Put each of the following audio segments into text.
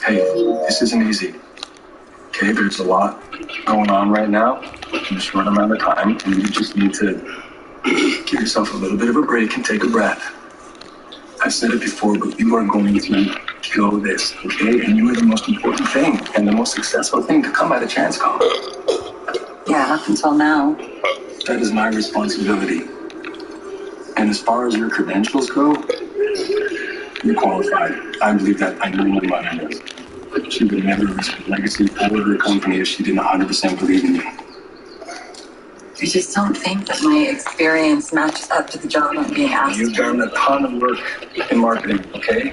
Hey, this isn't easy. Okay, there's a lot going on right now in a short amount of time, and you just need to give yourself a little bit of a break and take a breath. I've said it before, but you are going to kill this, okay? And you are the most important thing and the most successful thing to come out of Chance Call. Yeah, up until now. That is my responsibility. And as far as your credentials go, you're qualified. I believe that. I know my mother does. She would never risk her legacy or her company if she didn't 100% believe in you. I just don't think that my experience matches up to the job I'm being asked. You've done a ton of work in marketing, okay?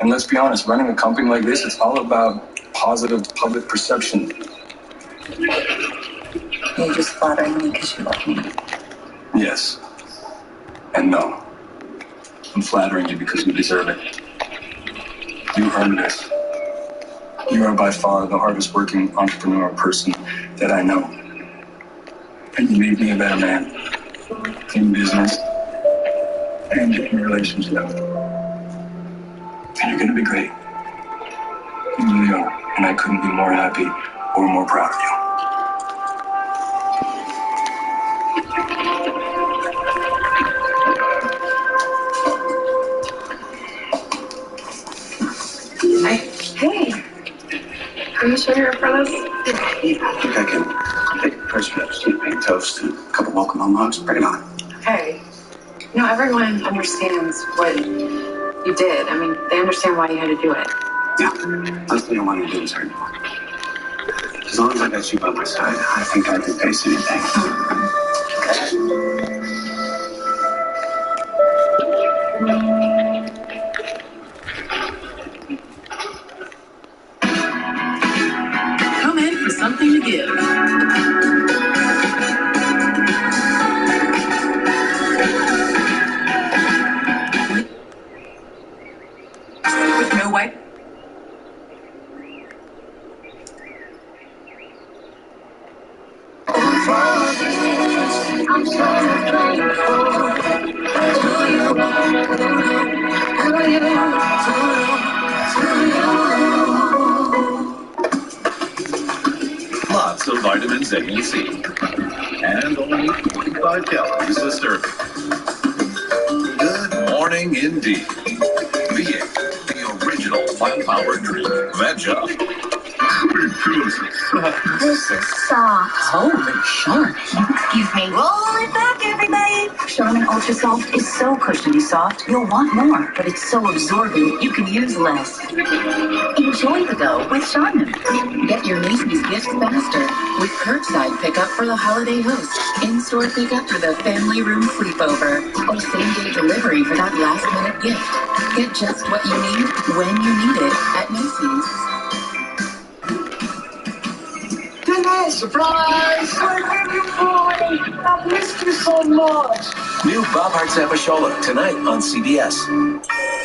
And let's be honest, running a company like this, it's all about positive public perception. You're just flattering me because you love me. Yes. And no. I'm flattering you because you deserve it. You earned this. You are by far the hardest working entrepreneurial person that I know. And you made me a better man. In business and in relationship. And you're gonna be great. You really are. And I couldn't be more happy or more proud of you. Hey, are you sure you're for this? I think I can take a first step, champagne toast, and a couple welcome home hugs. Bring it on. Hey, you know, everyone understands what you did. I mean, they understand why you had to do it. Yeah, last thing I want to do is hurt you. As long as I got you by my side, I think I can face anything. Come in for something to give. With no wipe. Lots of vitamins A and C, and only 45 calories a serving. Good morning indeed. V8, the original 5-hour drink. Veg up. This is soft. Holy Charmin. Excuse me. Roll it back, everybody. Charmin Ultra Soft is so cushiony soft, you'll want more, but it's so absorbent, you can use less. Enjoy the go with Charmin. Get your Macy's gifts faster with curbside pickup for the holiday host, in-store pickup for the family room sleepover, or same-day delivery for that last-minute gift. Get just what you need when you need it at Macy's. Surprise! I've missed you so much. New Bob Hearts Abishola tonight on CBS.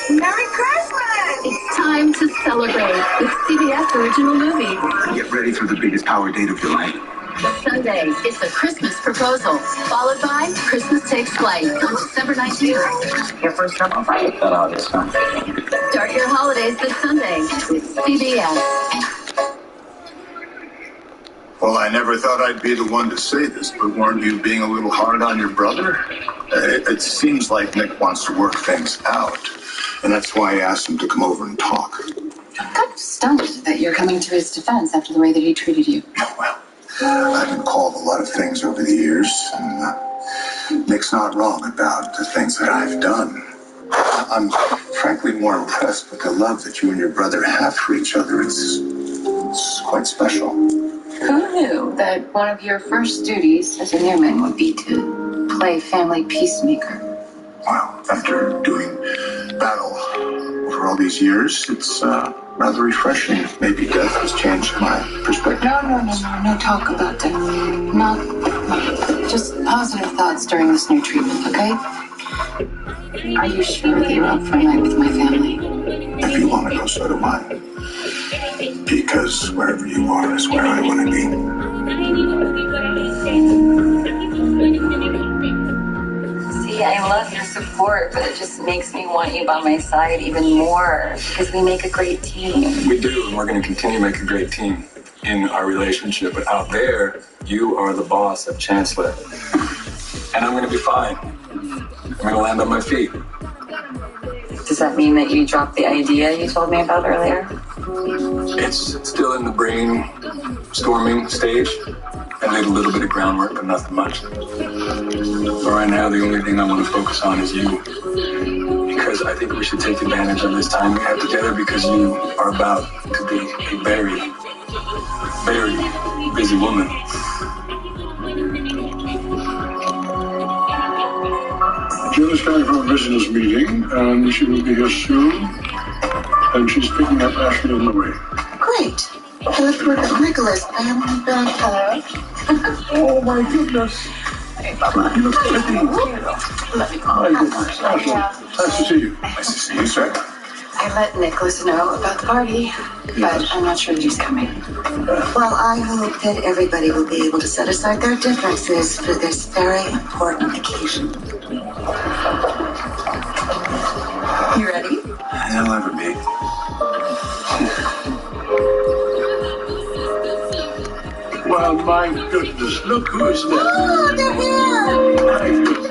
Merry Christmas! It's time to celebrate with CBS original movies. Get ready for the biggest power date of your life. Sunday is the Christmas Proposal, followed by Christmas Takes Flight on December 19th. Your first time off, I get that out this time. Start your holidays this Sunday with CBS. Well, I never thought I'd be the one to say this, but weren't you being a little hard on your brother? It seems like Nick wants to work things out, and that's why I asked him to come over and talk. I'm kind of stunned that you're coming to his defense after the way that he treated you. Well, I've been called a lot of things over the years, and Nick's not wrong about the things that I've done. I'm frankly more impressed with the love that you and your brother have for each other. It's quite special. Who knew that one of your first duties as a Newman would be to play family peacemaker? Well, after doing battle for all these years, it's rather refreshing. Maybe death has changed my perspective. No talk about death. Not just positive thoughts during this new treatment, okay? Are you sure that you're up for a night with my family? If you want to go, so do I. Because wherever you are is where I want to be. See, I love your support, but it just makes me want you by my side even more because we make a great team. We do, and we're going to continue to make a great team in our relationship. But out there, you are the boss of Chancellor. And I'm going to be fine. I'm going to land on my feet. Does that mean that you dropped the idea you told me about earlier? It's still in the brainstorming stage. I laid a little bit of groundwork, but nothing much. But right now, the only thing I want to focus on is you. Because I think we should take advantage of this time we have together because you are about to be a very, very busy woman. Jill is coming from a business meeting, and she will be here soon. And she's picking up Ashley on the way. Great. I look forward to Nicholas. I am very hello. Oh my goodness. Hey, Bubba. You look pretty. Love you. My goodness. Ashley, nice to see you. Nice to see you, sir. I let Nicholas know about the party, but I'm not sure that he's coming. Well, I hope that everybody will be able to set aside their differences for this very important occasion. You ready? I'll ever be. Well, my goodness. Look who's there. Oh, they're here! My goodness.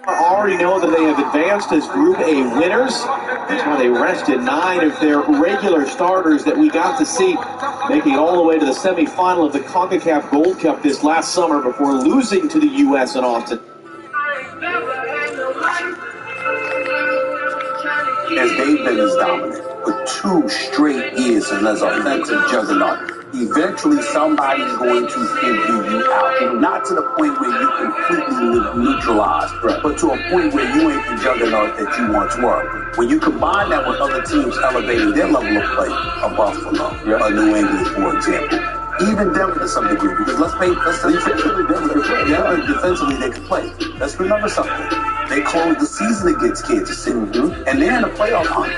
Already know that they have advanced as Group A winners. That's why they rested 9 of their regular starters that we got to see making it all the way to the semifinal of the CONCACAF Gold Cup this last summer before losing to the U.S. in Austin. As they've been as dominant for 2 straight years and as offensive juggernaut, eventually somebody's going to figure you out. And not to the point where you completely neutralized, but to a point where you ain't the juggernaut that you once were. When you combine that with other teams elevating their level of play, a Buffalo, a New England, for example, even Denver to some degree, because defensively they can play. Let's remember something. They closed the season against Kansas City, and they're in the playoff hunt.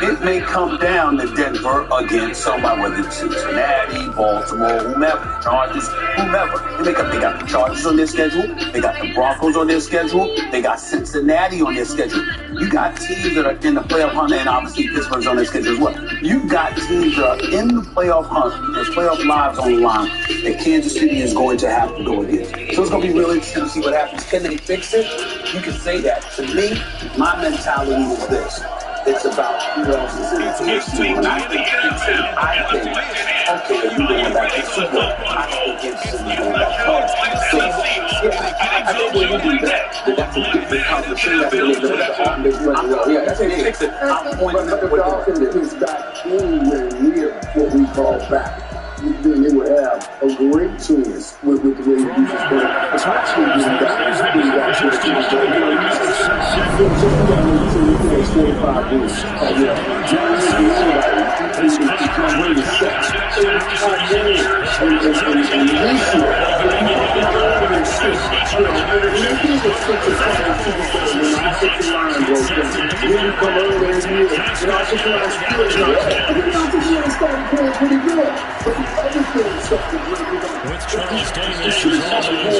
It may come down to Denver against somebody, whether it's Cincinnati, Baltimore, whomever, Chargers, whomever. They got the Chargers on their schedule. They got the Broncos on their schedule. They got Cincinnati on their schedule. You got teams that are in the playoff hunt, and obviously Pittsburgh's on their schedule as well. You got teams that are in the playoff hunt. There's playoff lives on the line that Kansas City is going to have to go against. So it's going to be really interesting to see what happens. Can they fix it? You can say that. To me, my mentality is this. It's about who else is in the team. I think, okay, you going back to Super Bowl. I think it's going back home. So, yeah, I think when you do that, that's a different conversation. That's a little bit of the art. Yeah, that's how you fix it. I'm pointing at the Dolphins that he's back anywhere near what we call back. Then they would have a great chance with the way you use this play. Especially when you got 45 wins. With Charles Davis, who's also been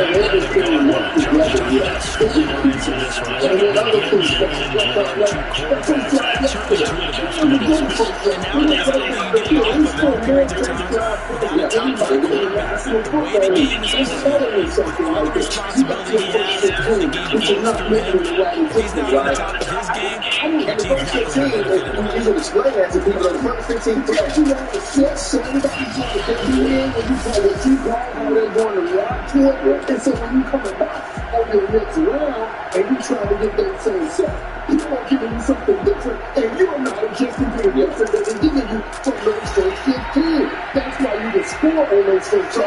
and so when you coming back on your next round and you try to get that same set, people are giving you something different, and you're not adjusting to the different that they're giving you from those first 15. That's why you just score on those things. So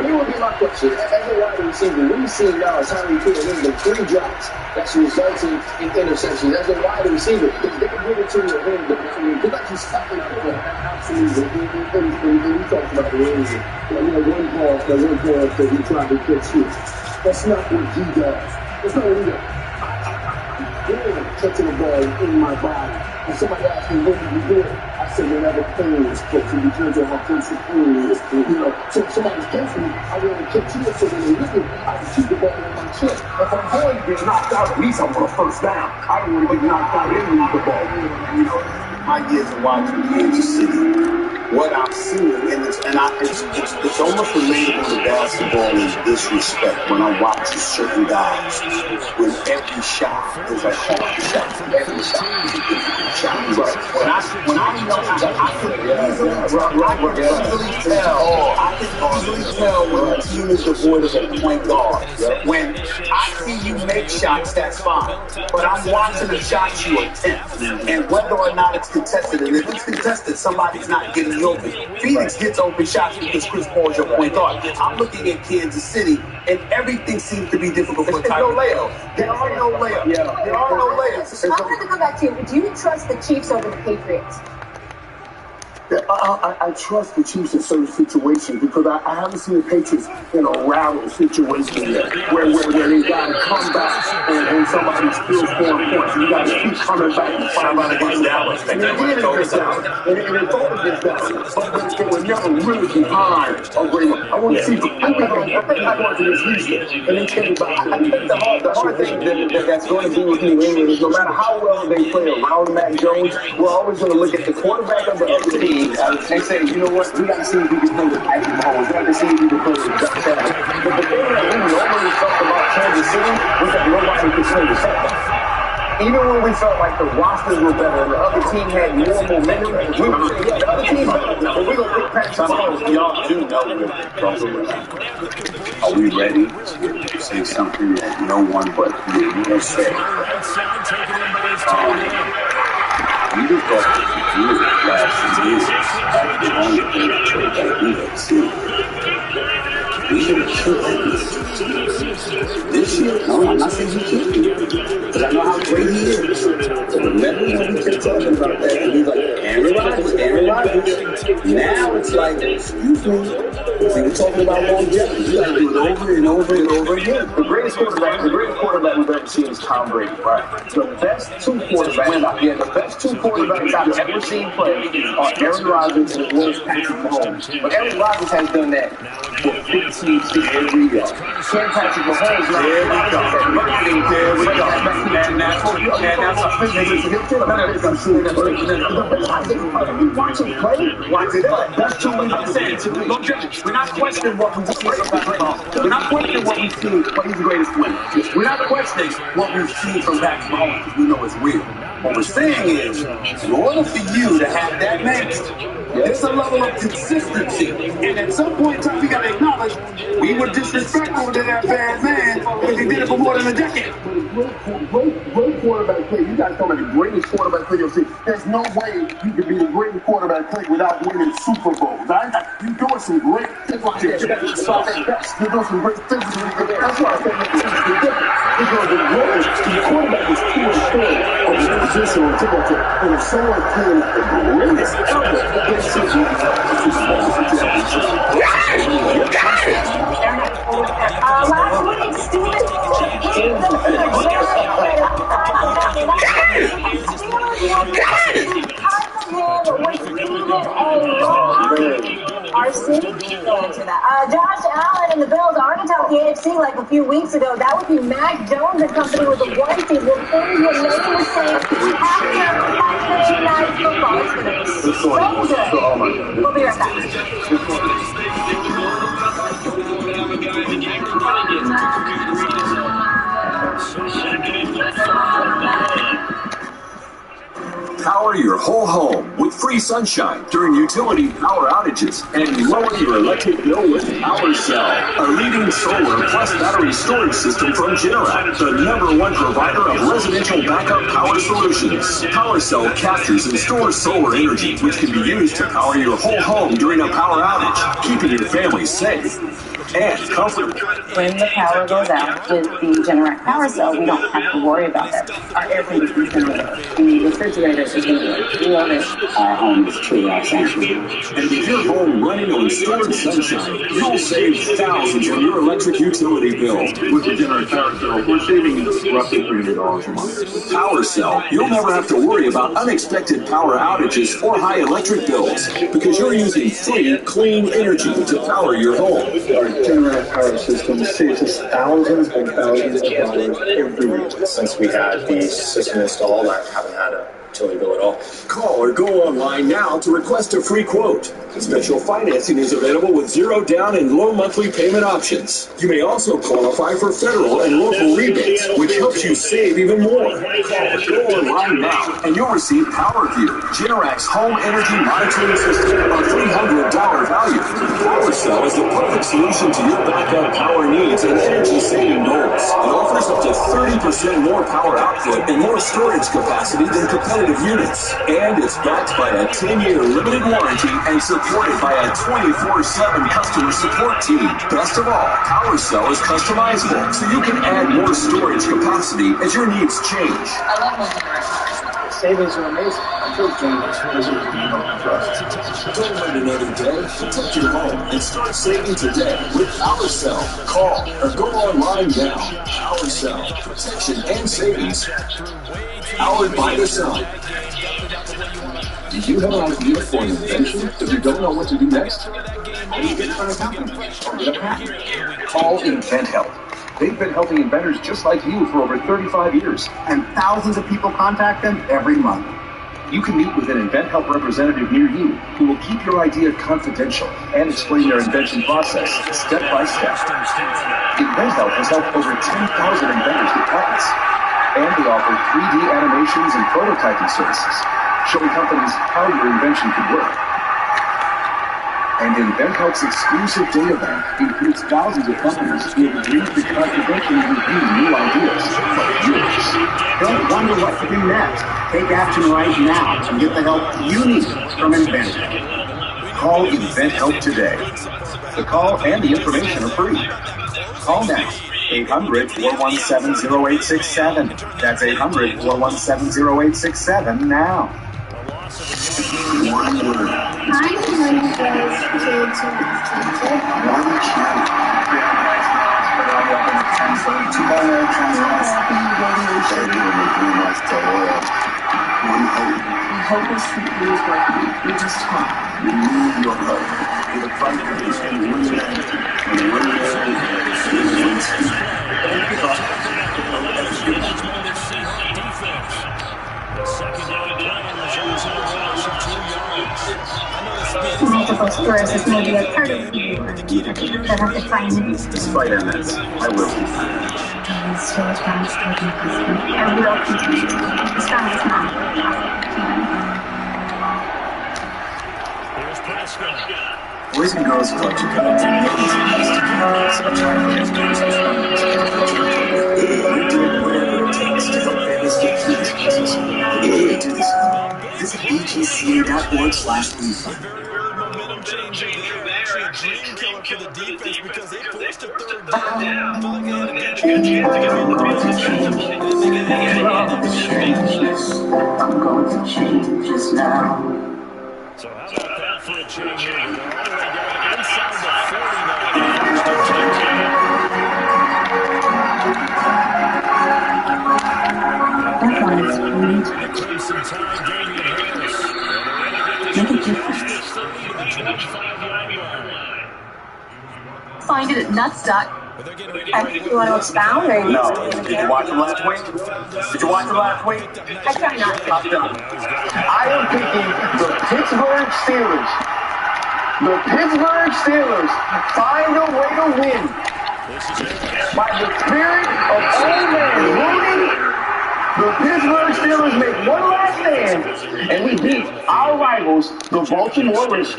here would be my question. As a wide receiver, what you see now is Tyreek Hill in the 3 drops that's resulting in interceptions. As a wide receiver, if they give it to your hand, they're not just stopping out there. Absolutely. And we talked about it earlier. One ball that he tried to catch you. That's not what he does. That's not what he does. I'm catching the ball in my body. And somebody asked me, what did you do? I said, whenever pain is catching, because of how close the pain is. So if somebody's catching me, I want to catch you. So when they hit me, I can shoot the ball in my chest. If I'm going to get knocked out, at least I want a first down. I don't want to get knocked out and lose the ball. My years of watching Kansas City, what I'm seeing, it's almost relatable to basketball in this respect when I'm watching certain guys. When every shot is a hard shot, every shot is a difficult shot. When I know, I can easily tell when a team is devoid of a point guard. When I see you make shots, that's fine. But I'm watching the shots you attempt, and whether or not it's contested, and if it's contested, somebody's not getting open. Phoenix gets open shots because Chris Paul is your point guard. I'm looking at Kansas City, and everything seems to be difficult for Tyreek Hill. There are no layups. There are no layups. I wanted to go back to you. Do you trust the Chiefs over the Patriots? I trust the Chiefs in certain situations because I haven't seen the Patriots in a rattle situation yet where they got to come back and somebody still scoring points. You got to keep coming back and find out against Dallas. And they did against Dallas. And they fought against Dallas. But they were never really behind a great one. I want to see, I think I went to this Houston and they came back. I think the hard thing that's going to be with New England is no matter how well they play around Mac Jones, we're always going to look at the quarterback of the other team and say, you know what, we got to see if we can play with Patrick Mahomes. We got to see if we can play with Josh Allen. But the thing that we normally felt about Kansas City was that nobody could play with them. Even when we felt like the rosters were better and the other team had more momentum, we were saying, yeah, the other team's better, but we're going to pick Patrick Mahomes. Y'all do know we're talking about. Are we ready to say something that no one but you will say? We just got to do it last year after the only thing that we have seen. We should have killed this year. No, I'm not saying we can't do it. Because I know how great he is. So remember when we kept talking about that, and he's like, Aaron Rodgers. Now it's like, excuse me. See, we're talking about longevity. You got to do it over and over and over again. The greatest quarterback we've ever seen is Tom Brady. Right. The best two quarterbacks I've ever seen play are Aaron Rodgers and Patrick Mahomes. But Aaron Rodgers has done that for 15, 16 years. Can Patrick Mahomes? There we go. And that's what you watch him play. Watch it play. That's two things I'm saying. We're not questioning what we've seen from Patrick Mahomes. We're not questioning what we've seen, but he's the greatest winner. We're not questioning what we've seen from Patrick Mahomes because we know it's real. What we're saying is, in order for you to have that match, there's a level of consistency. And at some point in time, we got to acknowledge we were disrespectful to that bad man because he did it for more than a decade. Great quarterback play. You guys talking about the greatest quarterback play you've seen. There's no way you could be the greatest quarterback play without winning Super Bowls. You're doing some great things. You're doing some great things. That's why I think it's ridiculous. Because the quarterback is too assured of the position on ticket. And if someone plays the greatest ever, last week, Steven hit the Josh Allen and the Bills aren't atop the AFC like a few weeks ago. That would be Mac Jones and company with the one seed. Will things remain the same after Monday Night Football? It's going to be so good. We'll be right back. Power your whole home with free sunshine during utility power outages, and lower your electric bill with PowerCell, a leading solar plus battery storage system from Generac, the #1 provider of residential backup power solutions. PowerCell captures and stores solar energy, which can be used to power your whole home during a power outage, keeping your family safe and comfortable. When the power goes out with the Generac PowerCell, we don't have to worry about that. Our air conditioner's going to work. The refrigerator is going to work. We love it. Our home is truly our sanctuary. And with your home running on stored sunshine, you'll save thousands on your electric utility bill. With the Generac PowerCell, we're saving roughly $300 a month. With PowerCell, you'll never have to worry about unexpected power outages or high electric bills because you're using free, clean energy to power your home. Our Generac power system saves us thousands and thousands of dollars every year. Since we had the system installed, I haven't had a utility bill at all. Call or go online now to request a free quote. Special financing is available with 0 down and low monthly payment options. You may also qualify for federal and local rebates, which helps you save even more. Call or go online now, and you'll receive PowerView, Generac's home energy monitoring system, a $300 value. PowerCell is the perfect solution to your backup power needs and energy-saving goals. It offers up to 30% more power output and more storage capacity than competitive units. And it's backed by a 10-year limited warranty and supported by a 24/7 customer support team. Best of all, PowerCell is customizable, so you can add more storage capacity as your needs change. I love my Generac PowerCell. Savings are amazing. I feel generous because of the trust. Don't wait another day. Protect your home and start saving today with PowerCell. Call or go online now. PowerCell. Protection and savings. Powered by the sun. Do you have an idea for an invention, but you don't know what to do next? How do you get in front of a company or get a patent? Call InventHelp. They've been helping inventors just like you for over 35 years, and thousands of people contact them every month. You can meet with an InventHelp representative near you who will keep your idea confidential and explain their invention process step by step. InventHelp has helped over 10,000 inventors get patents, and they offer 3D animations and prototyping services, showing companies how your invention could work. And InventHelp's exclusive data bank includes thousands of companies who have agreed to confidentially review new ideas like yours. Don't wonder what to do next. Take action right now and get the help you need from InventHelp. Call InventHelp today. The call and the information are free. Call now. 800-417-0867. That's 800-417-0867 now. One word. I'm going to go to One channel. One hope. We hope is working. We just talk. Remove your hope. With a fight between eliminate and eliminate. Multiple sclerosis may be a part of who you are, but I have to find it. Despite MS, I will be fine. And still as strong as I will continue to be as strong as mine. Boys and girls clubs are coming to millions of homes to We're doing whatever it takes to help families get through this crisis. To do this, visit bgca.org/refund. I'm going to change just now. So how about that for a change? They're all the way down inside the 49. Find it at nuts.com. You want to expound? Or No. Did you watch them last week? Did you watch them last week? I try not to. I'm done. I am picking the Pittsburgh Steelers. The Pittsburgh Steelers find a way to win by the spirit of old man Rooney The Pittsburgh Steelers make one last stand, and we beat our rivals, the Baltimore Ravens.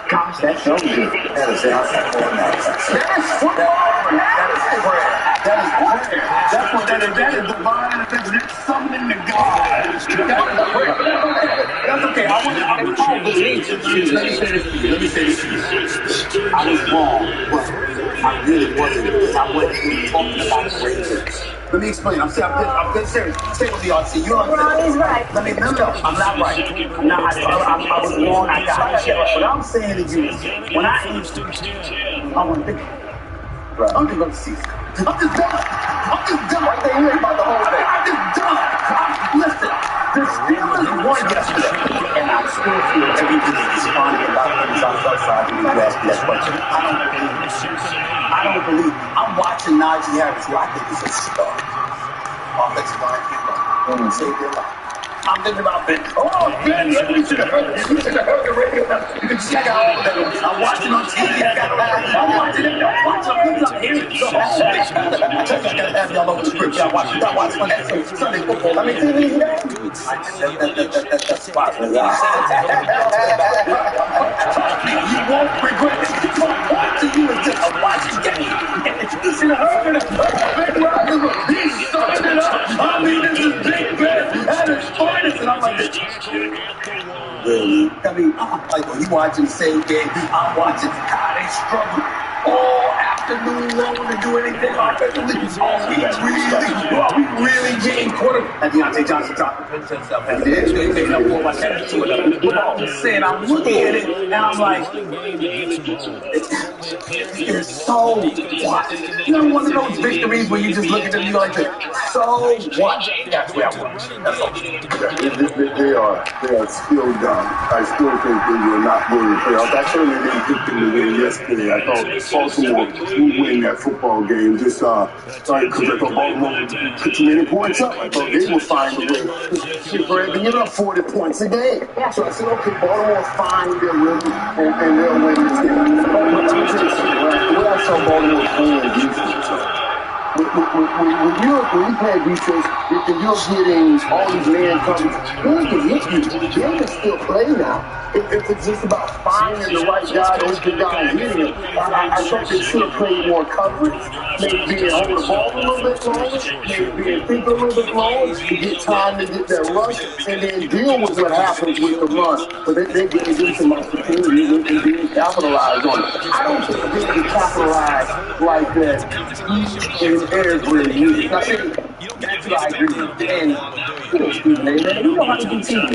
Gosh, that felt good. That is football analysis. That is football analysis. That is prayer. That is divine. That's summoning the God. That's okay. I believe. Let me say this. I was wrong, but I really wasn't. I wasn't even talking about the Ravens. Let me explain. I'm serious. Stay with me, RC. You know what I'm saying? He's right. No, I'm not right. I was wrong. I got it. What I'm saying to you is, when I want to think, I'm just going to see. I'm just done. Right there, you ain't about the whole thing. I'm just done. Listen, the Steelers won yesterday, and I still feel everything is responding about things outside when you ask me that question. I don't believe. I'm watching Najee Harris, who I think is a star. Offensive line, save their life. I'm thinking about Ben. Oh, Ben, you should have heard it. You should have heard the radio. You can check out all of that. I'm watching on TV. I'm watching it. I'm hearing the whole thing. I gotta have y'all over the script. Y'all watch Sunday football. I mean, TV that. That's spot. You won't regret it. So what to you is just a watch the game. And you should have heard it. Big Rockers, he's starting it up. I mean, this is Big Ben at his finest. And I'm like, really? I mean, I'm like, when you watching the same game, I'm watching how they struggle all afternoon long to do anything offensively. Are we really getting quarterback? And Deontay Johnson dropped the pitch himself. And I'm just saying, I'm looking at it, and I'm like, it's so what? You know, one of those victories where you just look at them and you're like, so what? That's where I was. That's all. They are still dumb. I still think they will not win the playoffs. I certainly didn't pick them to win yesterday. I thought Baltimore would win that football game just because I thought Baltimore would put too many points up. I thought they would find a way. They're giving up 40 points a game. So I said, okay, Baltimore's fine, they're winning, and they'll win this game. The way I saw Baltimore playing defense, when you play defense, if you're getting all these man coverage, they can hit you. They can still play now. If it's just about finding the right guy, open guy, and hitting him, I thought they should have played more coverage, maybe hold the ball a little bit longer, maybe think a little bit longer to get time to get that rush, and then deal with what happens with the run. But they gave them some opportunities and didn't capitalize on it. I don't think they can capitalize like that in every year. Now, see, that's what I agree with. And Stephen A, man, you know how to do TV.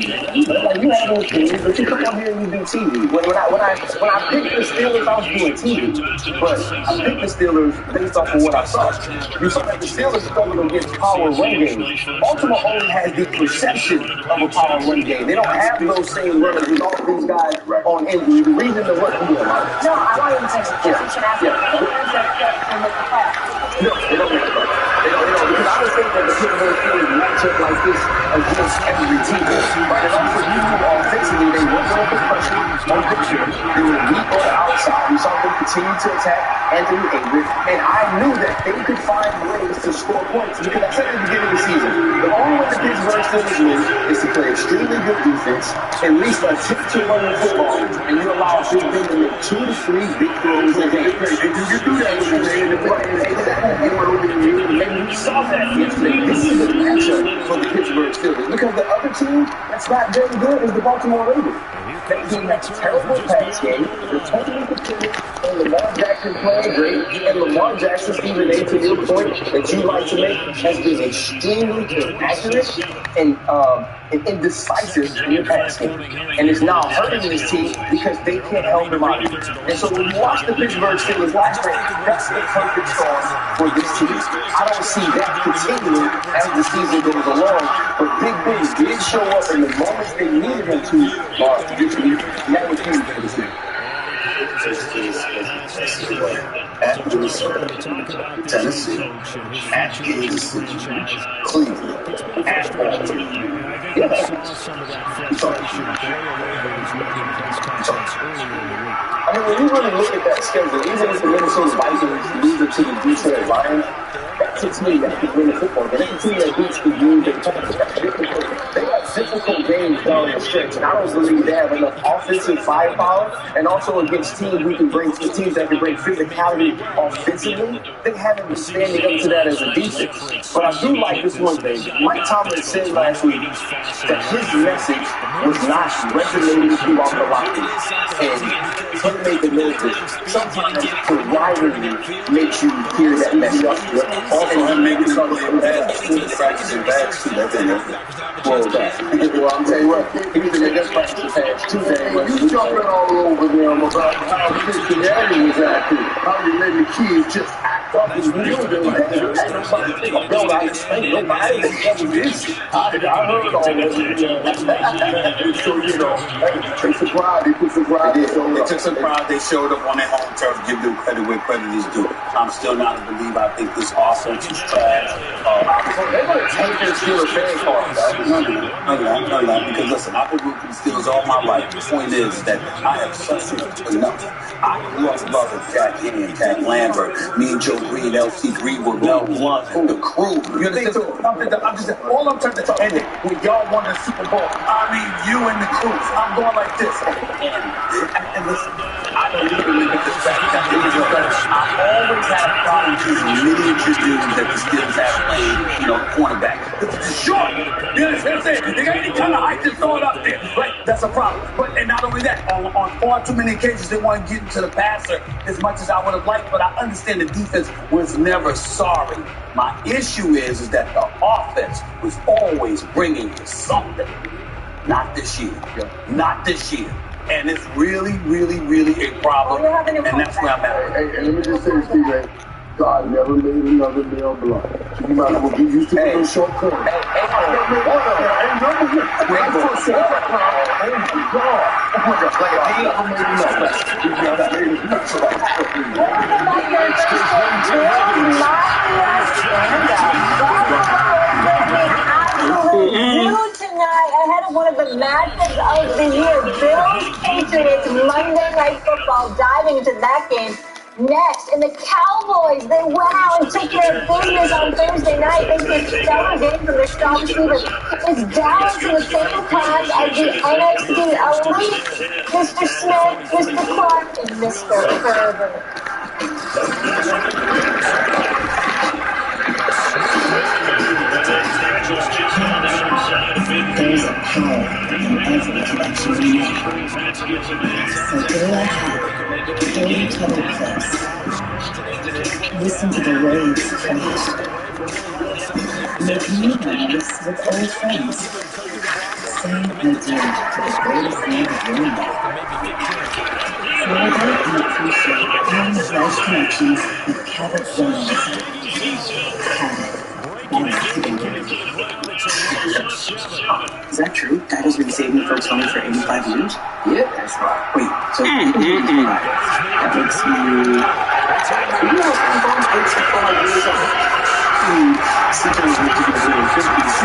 Like, you have those things, but you come on here and you do TV. When I picked the Steelers, I was doing TV. But I picked the Steelers based off of what I saw. You saw that the Steelers struggle against power run games. Baltimore only has the perception of a power run game. They don't have those same runners with all of these guys on injury. The reason the run game. No, I want to say No, they don't make the play. They don't, because I was thinking that the Pittsburgh Steelers match up like this against every team. Right? And also, you know, offensively, they were going to pressure on picture. They were weak on the outside. We saw them continue to attack Anthony Avery. And I knew that they could find ways to score points because I said at the beginning of the season, the only way the Pittsburgh Steelers win is to play extremely good defense, at least attempt to run the football, and you allow Big Ben to make 2 to 3 big throws a game. You do that when you're in the play. And we saw that yesterday. This is a matchup for the Pittsburgh Steelers because the other team that's not very good is the Baltimore Ravens. That team has a terrible pass game. They're totally dependent on Lamar Jackson playing great. And Lamar Jackson, Stephen A, to your point that you like to make, has been extremely inaccurate and indecisive in the pass game. And it's now hurting this team because they can't help him out. And so when you watch the Pittsburgh Steelers last night, that's the perfect storm for this team. I don't see that continuing as the season goes along. But Big Ben did show up in the moments they needed him to this week. And that was huge for the team. at Minnesota, Tennessee, at Kansas City, Cleveland, at Baltimore. Yeah. I mean, when you really look at that schedule, even if the Minnesota Vikings lose it to the Detroit Lions, that's a team that can win a football game. That's a team that beats the Green Bay Packers. They have difficult games down the stretch, and I don't believe they have enough offensive firepower, and also against teams teams that can bring physicality offensively. They haven't been standing up to that as a defense. But I do like this one thing. Mike Tomlin said last week that his message was not resonating throughout the locker room. And he made the note that sometimes the rivalry makes you hear that message. Also, him making some of the bags too, practicing bags too. That's another. Well, I'm telling you what, he needs to make us practice pass too. You jumping all over them about how Cincinnati was acting, how you letting the kids just act up and real them. I explained nobody that was this. I heard all that. So, you know, they took some pride. They put some pride. They took some pride. They showed up on their home turf. Give them credit where credit is due. I'm still not a believer. I think this offense is trash. They're going to take their Steelers fan card. No, because listen, I've been rooting Steelers all my life. The point is that I have suffered enough. I grew up loving Jack Henry, Jack Lambert, me and Joe Green, LC Greenwood, Mel Blunt, the crew. You understand? I'm just all I'm trying to tell you, when y'all won the Super Bowl, I mean, you and the crew. I'm going like this. And listen, I don't even look at this fact. I always have problems with miniature dudes that the Steelers have played, cornerback. It's short. You understand what I'm saying? They got any kind of height to throw it up there. Right? That's a problem. And not only that, on far too many occasions, they want to get into the passer as much as I would have liked, but I understand the defense was never sorry. My issue is that the offense was always bringing you something. Not this year. Not this year. And it's really, really, really a problem. And that's where I'm at. Hey, let me just say this, Steve. God never made another Mel Blunt. You might as well get used to the little short corner. Hey, tonight ahead of one of the matchups of the year, Bills Patriots Monday Night Football. Diving into that game next, and the Cowboys, they went out and took care of business on Thursday night. They did a stellar game from their strong receivers. It's Dallas in the same class as the NFC Elite, Mr. Smith, Mr. Clark, and Mr. Herbert. There's a power in every connection we make. So go ahead, go to other place. Listen to the waves crash. Make new memories with old friends. Same idea to the greatest man of your life. Celebrate and appreciate all the life connections that Cabot Jones. Cabot. Is that true? Dad has been saving folks money for 85 years? Yeah, that's right. Wait, so 85. That makes you... You know how long it takes to fill out years old? Sometimes we do the 50s.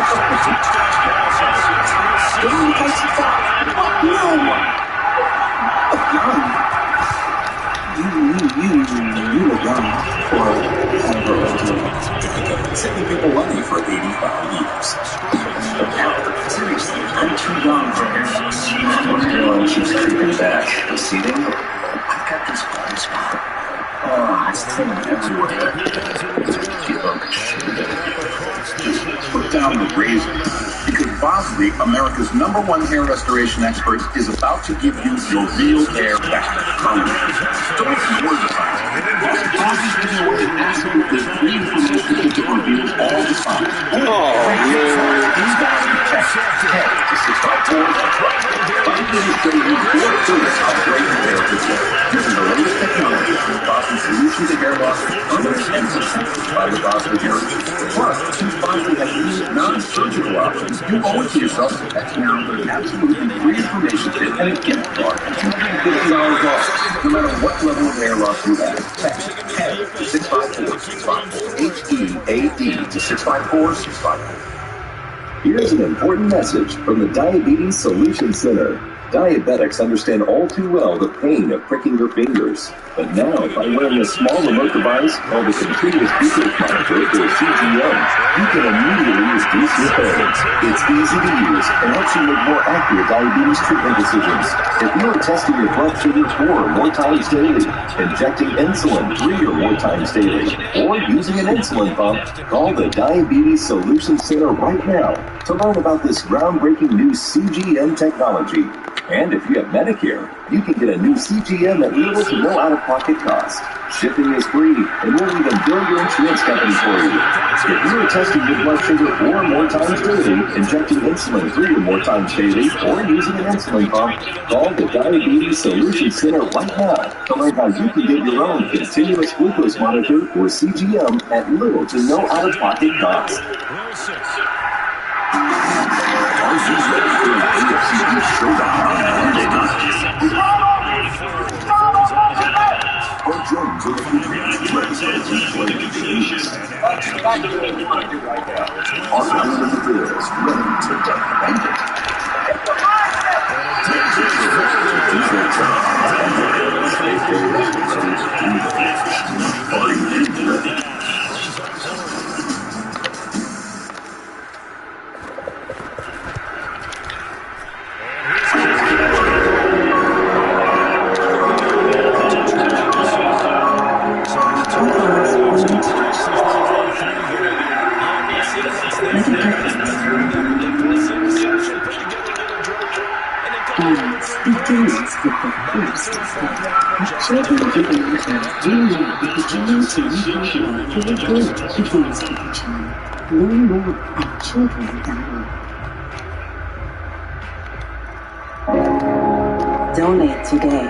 Don't you guys see that? No! You were young for however old you were. Saving people money for 85 years. Seriously, I'm too young for haircuts. Everyone keeps creeping back. Proceeding? I've got this blind spot. Oh, it's thinning everywhere. Put down the razor. Because Bosley, America's #1 hair restoration expert, is about to give you your real hair back. Don't ignore the fact. Bosley's giving away absolutely free information to reveal all the time. He's got to check. Head to 654. Find him and show you 4 tours of great hair repair. Using the latest technology from Bosley's solution to hair loss, permanent and protected by the Bosley Hair. Plus, since Bosley has used non-surgical options, you owe it to yourself to text now for an absolutely free information kit and a gift card of $250 off. No matter what level of hair loss you have, text HEAD to 654-654. HEAD to 654-654. Here's an important message from the Diabetes Solution Center. Diabetics understand all too well the pain of pricking your fingers. But now, by wearing a small remote device called the Continuous Glucose Monitor, or CGM, you can immediately reduce your pain. It's easy to use and helps you make more accurate diabetes treatment decisions. If you are testing your blood sugar 4 or more times daily, injecting insulin 3 or more times daily, or using an insulin pump, call the Diabetes Solution Center right now to learn about this groundbreaking new CGM technology. And if you have Medicare, you can get a new CGM at little to no out-of-pocket cost. Shipping is free, and we'll even bill your insurance company for you. If you are testing your blood sugar 4 or more times daily, injecting insulin 3 or more times daily, or using an insulin pump, call the Diabetes Solution Center right now to learn how you can get your own continuous glucose monitor or CGM at little to no out-of-pocket cost. RZ's ready for an AFC East showdown on Monday night. Our Jones of the Patriots ready for the play in the East. Our Island of the Bills ready to defend it. Are you ready? Begins with the first step. Children giving you really beginning to learn how to feel good begins with a child. Learn more at children.org. Donate today.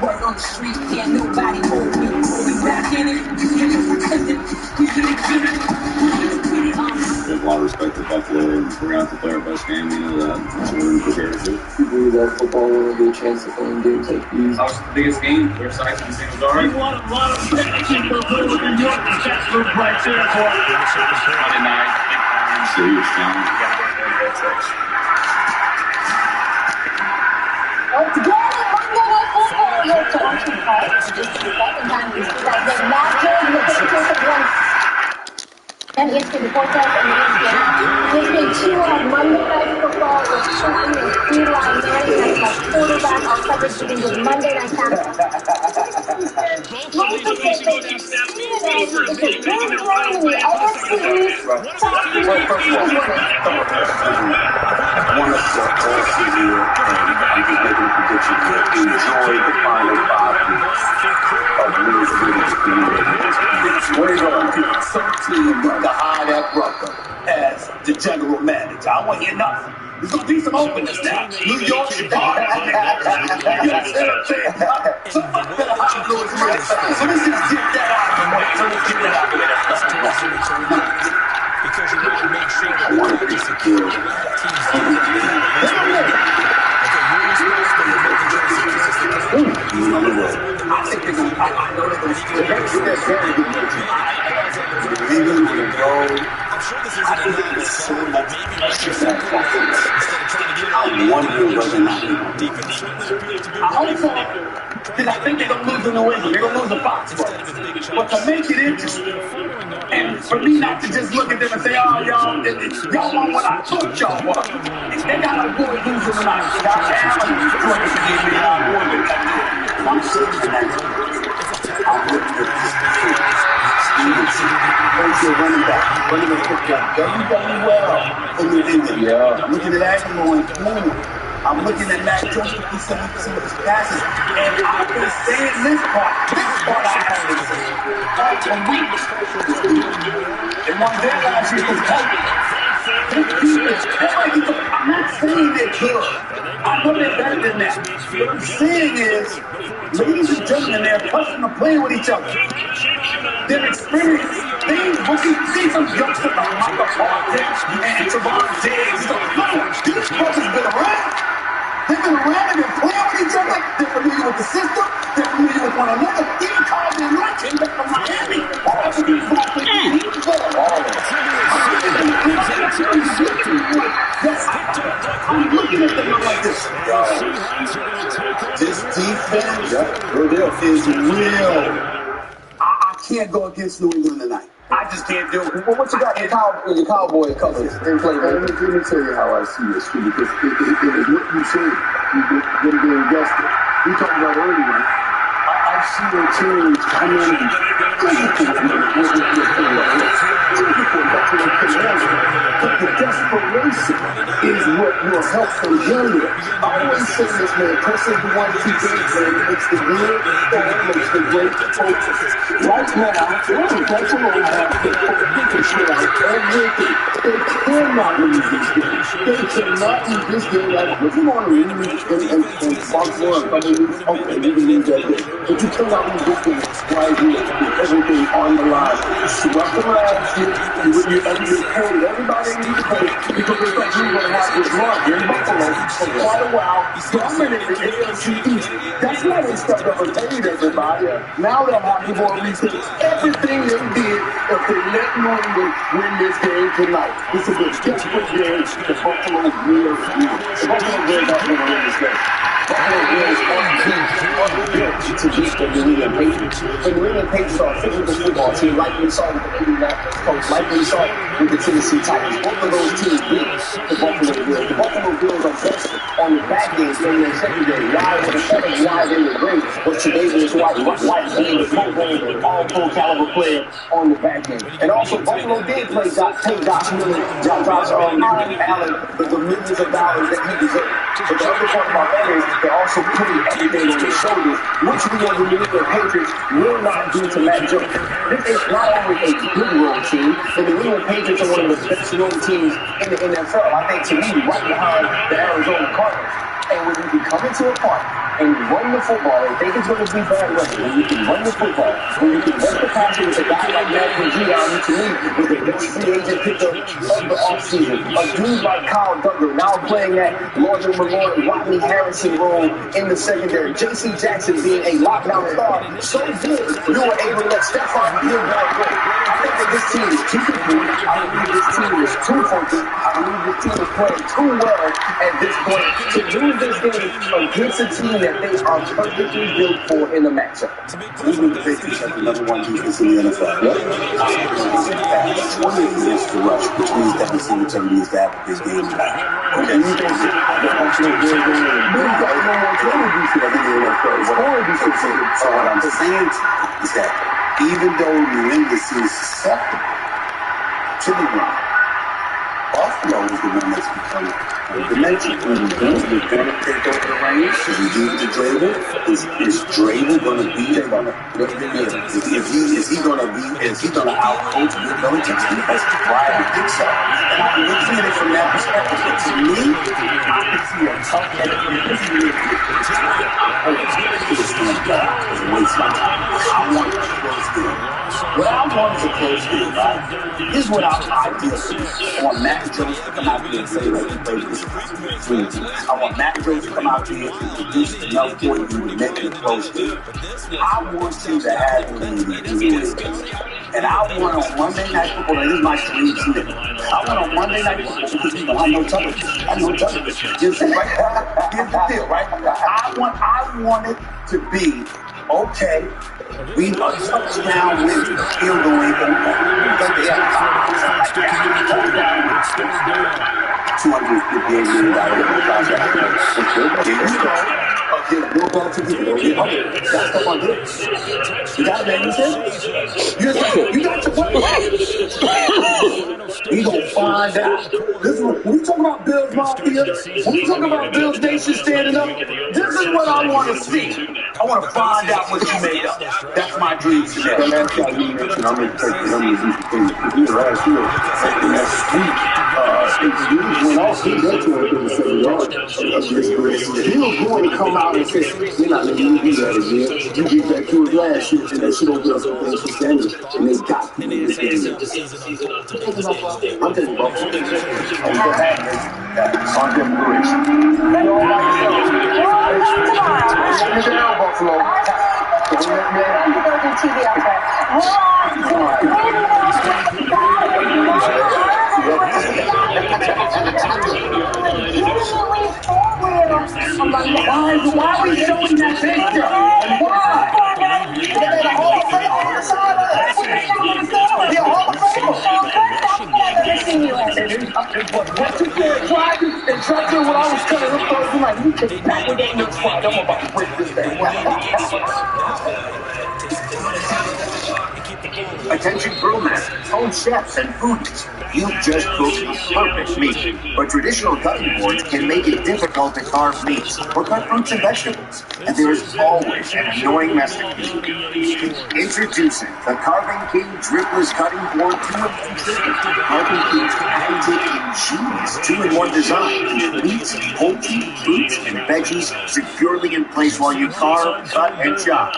Work on the street, can't nobody hold me. We back in it, There's a lot of respect to Buffalo, and we're out to play our best game, you know that. So we're prepared to do. You believe that football will be a chance to play games like these? That was the biggest game. We're excited to see what's already. We want a lot of protection for New York. That's the right there for Monday night, serious challenge. We got to work on that touch. Let's get it! Monday Night Football here to Ocean Park. This is the second time these two guys have not played in the Patriots have won. And ESPN Forecast and ESPN app. ESPN 2 on Monday Night Football with Shooting and Eli Manning as my quarterback. Our coverage begins with Monday Night Football. Most of the things CNN is a big run in the AFC East. Top three teams One of the all season, and I'm just making a prediction here. Enjoy the final 5 weeks of Will's British Where you going? Some team got to hire that brother as the general manager. I want to hear nothing. There's going to be some openness now. New York, Chicago. You understand what I'm saying? Somebody better hire Louis right. So let's just get that out of the way. So let's get that out of the way. Because you want to make sure that I want to be secure. I think they're going to, I know they're going to steal that very good motion. Legally, we're going to go. I think they're going to so much exercise. I wonder whether or not they're going to defense. I hope so. Because I think they're going to lose in New England. They're going to lose the Foxborough. But to make it interesting, and for me not to just look at them and say, oh, y'all want what I told y'all want. They got to avoid losing tonight. Y'all have to give me all woman. I'm sitting in that. I'm looking at this. Stevenson, running back picked up very, very well. Yeah. Looking at that going, I'm looking at Mac Jones to see some of his passes, and I've been saying this part I have been saying all week. And one day last year, because I'm not saying they're good. I know they're better than that. What I'm saying is, ladies and gentlemen, they're accustomed to playing with each other. They're experienced. See some youngsters like Michael Parsons and Trevon Diggs. These brothers been around. They've been around. They've been playing with each other. They're familiar with the system. They're familiar with one another. Even Kyle Van Noy came back from Miami. All of these guys are I'm looking at them like this. This defense is real. I can't go against New England tonight. I just can't do it. Well, what you got in your Cowboy coverage? Let me tell you how I see this, because it is what you said. You're going to be invested. We talked about earlier. I've seen a change come in. But the desperation is what will help them get there. I always say this, man. Pressing the 1-2 game plan makes the good or makes the great focus. Right now, Buffalo has the control everything. They cannot lose this game. They cannot lose this game. Like, if you want to lose in Buffalo a couple weeks, okay, you can lose that game. But you cannot lose this game right here with everything on the line. Swept them last year. Everybody needs to play because they thought we were going to have this run in Buffalo for quite a while. Dominated the AFC East. That's why they stepped up and paid everybody. Now they'll have to go and rethink everything they did if they let New England win this game tonight. This is a desperate game. The Buffalo Bills win. The Buffalo Bills are going to win this game. Buffalo Bills are built to beat the New England Patriots. The New England Patriots are a physical football team, like we saw with the Indianapolis Colts, like we saw with the Tennessee Titans. Both of those teams beat the Buffalo Bills. The Buffalo Bills are best on the back end in their secondary. Why they were great was Tre'Davious White being the Pro Bowl, all full caliber player on the back end. And also Buffalo did pay Josh Allen the millions of dollars that he deserved. But the other part about that is they're also putting everything on his shoulders, which we as the New England Patriots will not do to Mac Jones. This is not only a good road team, but the New England Patriots are one of the best road teams in the NFL. I think to me, right behind the Arizona Cardinals. And when you can come into a park and run the football, I think it's going to be bad weather. When you can run the football, when you can run the passer with a guy like Matt Giuliani, to me, with the best free agent pickup of the offseason. A dude like Kyle Duggar now playing that Roger Malloy, Rodney Harrison role in the secondary. J.C. Jackson being a lockdown star. So good, you were able to let Stephon Diggs go. I think that this team is too complete. I believe this team is too focused. I believe this team is playing too well at this point to lose this game against a team that they are perfectly built for in the matchup. New England Patriots are the number one defense in the NFL. One is to rush, which means that the cemetery needs to have this game back. Okay, you think the functional game what I'm saying is that even though New England seems susceptible to the run, Buffalo is the one that's becoming dimension. He's going to take over the reins. Is he doing the Drabble? Is Drabble going to be there? Is he going to out-coach Bill Belichick's defense? Why I think so. And I'm looking at it from that perspective. But to me, I can see a tough head. This is really waste my time. I want a close game. What I want is a close game, right? This is what I feel. I want Mac Jones to come out here and say that he played this. I want Mac Jones to come out here and produce enough for you to make it a close game. I want you to have a lead in New England. And I want on Monday Night Football, and this is my dream today. I want on Monday Night Football because I know television. I know television. You see, right? Here's the deal, right? I want it to be okay. We are touchdown with field goal in $250 million contract. There you go. A get more better people. Don't get hungry. That stuff I get. You got it, man. You said? You got your what? We gonna find out. This is when we talk about Bills Mafia, when we talk about Bills Nation standing up, this is what I want to see. I want to find out what you made up. That's my dream today. The last guy you mentioned, I'm going to take the numbers you can do last year. And that's sweet. He went off. He got 270 yards. He was going to come out and say, we're not letting you do that again. You did that to us last year, and that shit don't get us some things for standing. And they got me in this game. I'm taking Buffalo. I'm the Hackers. On them British. You all like yourself. Down, Buffalo. Don't let me go do TV out there. Why are we showing that picture? And why? The Hall of Fame outside of it. The Hall of Fame. What you said, tried to when I was cutting him first, I'm like, you take back with that new spot. I'm about to break this thing. Attention brewmasters, home chefs, and foodies. You've just cooked the perfect meat. But traditional cutting boards can make it difficult to carve meats or cut fruits and vegetables. And there is always an annoying mess to keep. Introducing the Carving King Dripless Cutting Board 2-in-1 Carving King's patented ingenious 2-in-1 design keeps meats, poultry, fruits, and veggies securely in place while you carve, cut, and chop.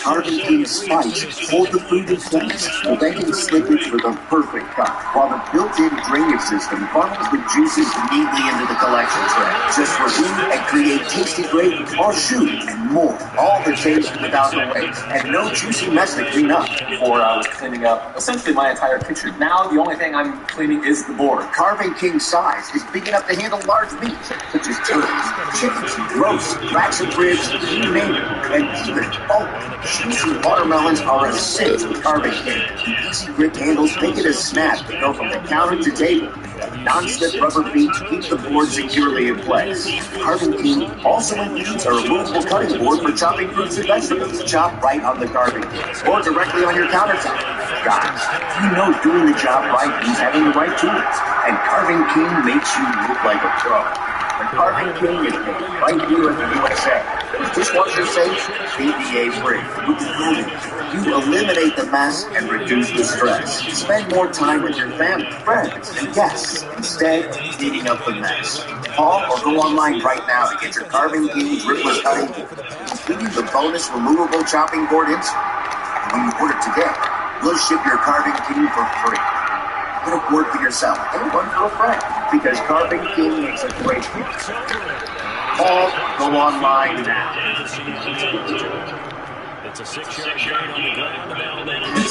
Carving King's spikes hold the food in place, preventing slippage for the perfect cut, while the built-in drainage system funnels the juices neatly into the collection tray. Just remove and create tasty gravy, au jus, and more. All the taste without the waste, and no juicy mess to clean up. Before I was cleaning up essentially my entire kitchen. Now the only thing I'm cleaning is the board. Carving King's size is big enough to handle large meats, such as turkeys, chickens, roasts, racks and ribs, you name it. And even juicy watermelons are a cinch with Carving King. The easy grip handles make it a snap to go from the counter to table. Non-slip rubber feet keep the board securely in place. Carving King also includes a removable cutting board for chopping fruits and vegetables. Chop right on the Carving King, or directly on your countertop. Guys, you know doing the job right means having the right tools, and Carving King makes you look like a pro. The Carving King is made right here in the USA. Dishwasher safe, BPA free. With the Carving King, you eliminate the mess and reduce the stress. Spend more time with your family, friends, and guests instead of cleaning up the mess. Call or go online right now to get your Carving King Dripless Cutting Board, including the bonus removable chopping board insert. And when you order today, we'll ship your Carving King for free. Get a board for yourself and one for a friend, because Carving King makes a great gift. Call, go online now. It's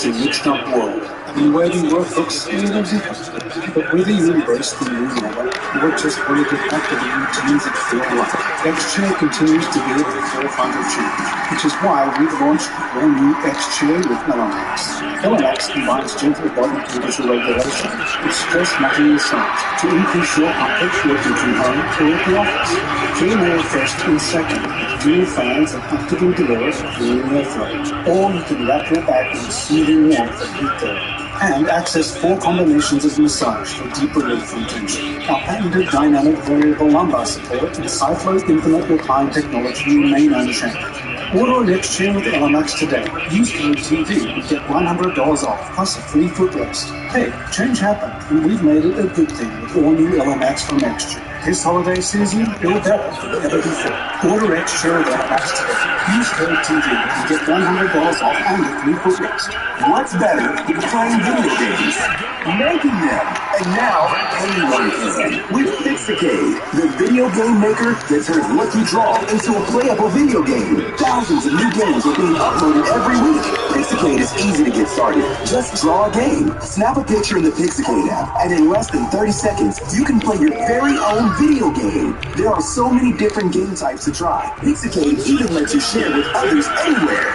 a mixed up world, and where the work looks a little different. But whether you embrace the new normal or just want to get back to the routines that feel right, X-Chair continues to be at the forefront of change, which is why we've launched a brand new X-Chair with LMX. LMX combines gentle body temperature regulation with stress matching massage to increase your comfort working from home or at the office. Feel more refreshed in a second with dual fans that actively deliver cooling airflow. Or you can wrap your back in soothing warmth and heat therapy. And access 4 combinations of massage for deeper relief from tension. Our patented dynamic variable lumbar support and Cyflow's infinite recline technology remain unchanged. Order an X-Chair with LMX today. Use code TV and get $100 off, plus a free footrest. Hey, change happened, and we've made it a good thing with all new LMX from X-Chair. This holiday season, feel better than ever before. Order X-Chair with LMX today. Use code TV and get $100 off and a free footrest. What's better than playing video games? Making them. And now, anyone can. With Fixicade, the video game maker that turns Lucky Draw into a playable video game. Thousands of new games are being uploaded every week. Fixicade is easy to get started. Just draw a game. Snap a picture in the Fixicade app, and in less than 30 seconds, you can play your very own video game. There are so many different game types to try. Fixicade even lets you share with others anywhere.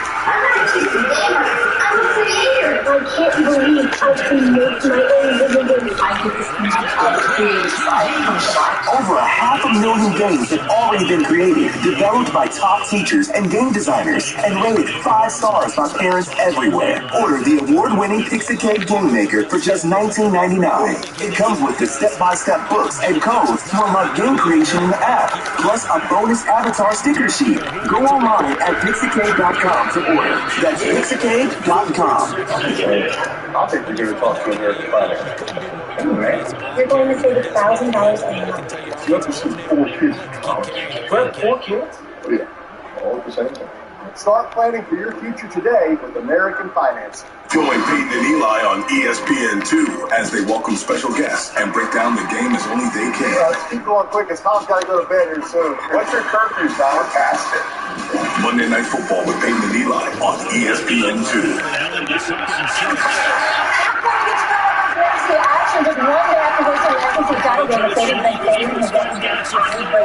I can't believe I can make my own video game. I get to see my child's creative side come to life. Over 500,000 games have already been created, developed by top teachers and game designers, and rated 5 stars by parents everywhere. Order the award-winning Pixicade Game Maker for just $19.99. It comes with the step-by-step books and codes to unlock game creation in the app, plus a bonus avatar sticker sheet. Go online at Pixicade.com to order. That's Pixicade.com. I'll think you're going to talk to American Finance. You're going to save $1,000 a month. You have to see 4 kids in college. Well, 4 kids? Oh, yeah. All at the same time. Start planning for your future today with American Finance. Join Peyton and Eli on ESPN2 as they welcome special guests and break down the game as only they can. Let's keep going quick because Tom's got to go to bed here soon. What's your curfew, Tom? Past it. Monday Night Football with Peyton and Eli on ESPN2. Action just one day after hosting an SEC title game, the Savings Bank Stadium has been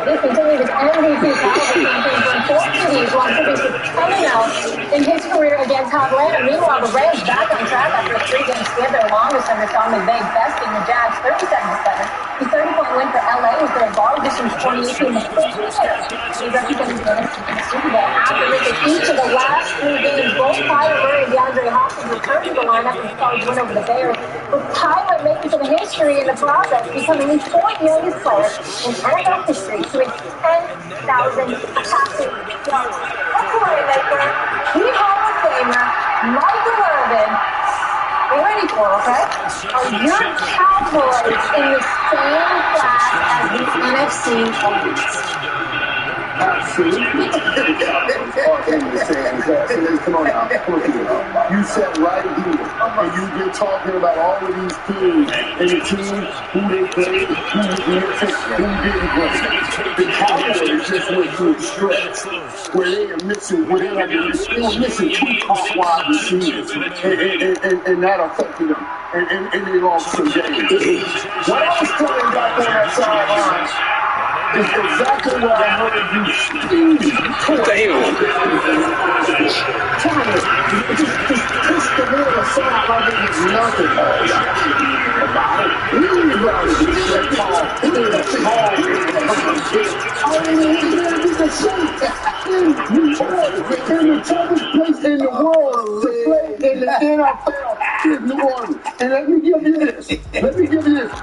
this continued his MVP caliber campaign from 4 cities while tipping to 10-0 in his career against Atlanta. Meanwhile, the Rams back on track after a 3-game skid, their longest under Sean McVay, besting the Jags 37-7. The 30-point win for LA was their largest since 2018. They represented the NFC in the Super Bowl. After missing each of the last 3 games, both Kyler Murray and DeAndre Hopkins returned to the lineup in the Cards win over the Bears, with Kyler making some history in the process, becoming the 4th youngest player in NFL history to reach 10,000 passing yards. A playmaker, key Hall of Famer, Michael Irvin. Are you ready for it, okay? Are your Cowboys in the same class as the NFC East? Absolutely. In the same class. Come on now. Come on. You sat right here and you've been talking about all of these teams and the teams who they played, who was missing, who didn't play. The Cowboys just went through a stretch where they are missing, where they were missing 2 top wide receivers, and that affected them. And they lost some games. What I was telling back on that sideline is exactly what I heard you scream. Damn. Trying to just push the ball aside like it was nothing. In the toughest place in the world to play in the NFL is New Orleans. And let me give you this.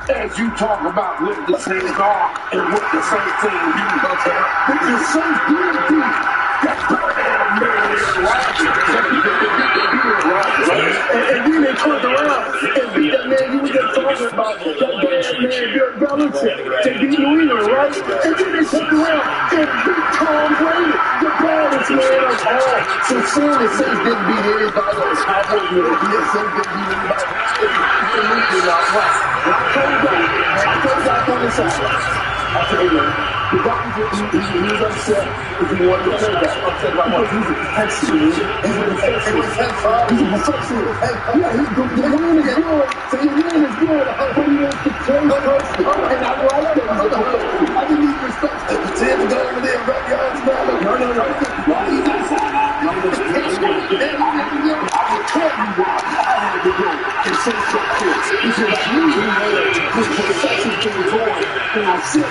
As you talk about what the Saints are and what the Saints team do. But the Saints did beat that and then they turned around and beat that man you were just talking about, that bad man, Bill Belichick. They beat New England, right? And then they turned around and beat Tom Brady, the baddest man of all. So saying the Saints didn't beat anybody on the Cowboys, the Saints didn't beat anybody. It's not right. When I come back on the side, I tell you, the guy he was upset because he wanted to play that. Upset about what? He's a perfectionist. He's a perfectionist. Yeah, the win is good. So your win is good. But he wants to play person. And I like that. I didn't even respect it. The team go over there and rub your arms down. No. Why are you not saying that? I would tell you why I had to go and say something. Because I knew he had this perfection thing going. And I said,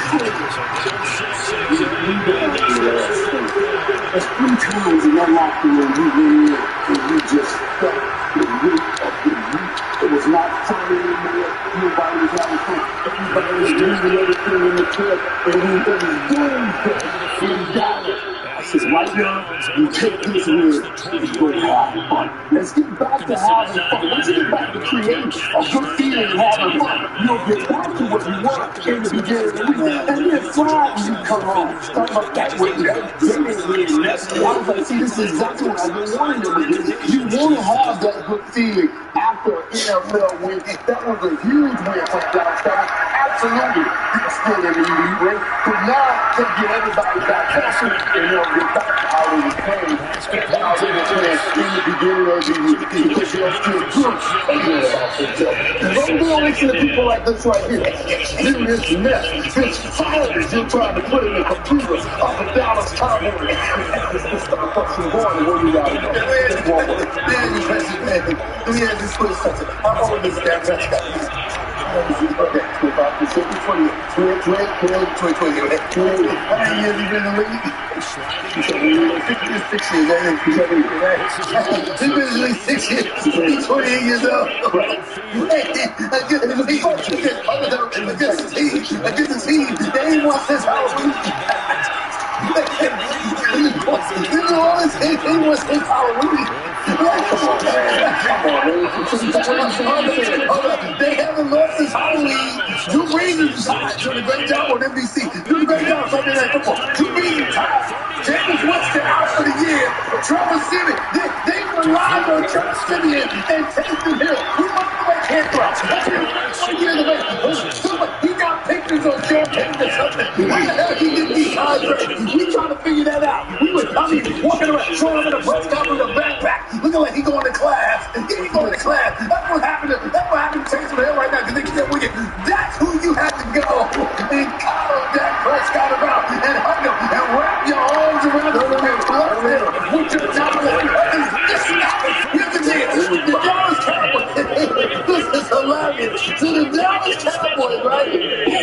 there's 3 times in that locker room you went in and you just felt the weight of the week. It was not fun anymore. Nobody was having fun. Everybody was doing everything in the club. And it was doing good. And he got it. I said, right now, you take this win and you go have fun. Let's get back to having fun. Once you get back to creating a good feeling and having fun, you'll get back to what you were in the beginning of the week. And then fly when you come home. Talk about that way. I was like, see, this is exactly what I've been wanting to do. You want to have that good feeling after an NFL win. That was a huge win for Dallas Cowboys. Absolutely. You're still in the elite ring. But now, to get everybody back healthy and they'll get back to how they were playing. How they were playing in the beginning of the year. Because they're still good. Those are the only listen to people like this right here. Do this mess. This virus you're trying to put in the computer up and down the Cowboys. It's start fucking going where you gotta go. Let me ask this question. How old is that guy? Okay, 20. How many years you been in the league? 6 years. He's been in the league 6 years. He's 28 years old. Against the team. They ain't won since Halloween. They won since Halloween. They haven't lost since Halloween. Drew Brees is retired. Doing a great job on NBC. Doing a great job on Sunday Night Football. Drew Brees is retired. James Winston out for the year. Trevor Simeon. They relied on Trevor Simeon and Taysom Hill. We must play He got pictures on champagne or something. Why the hell he get these contracts? We trying to figure that out. We was walking around, showing up in a press conference with a backpack, looking like he going to class. He going to class. That's what happened to Taysom Hill right now because they said, that's who you have to go and coddle Dak Prescott about and hug him and wrap your arms around him and bless him with your tablet. This happened. Here's the deal. The Dallas Cowboys. This is hilarious. So the Dallas Cowboys, right,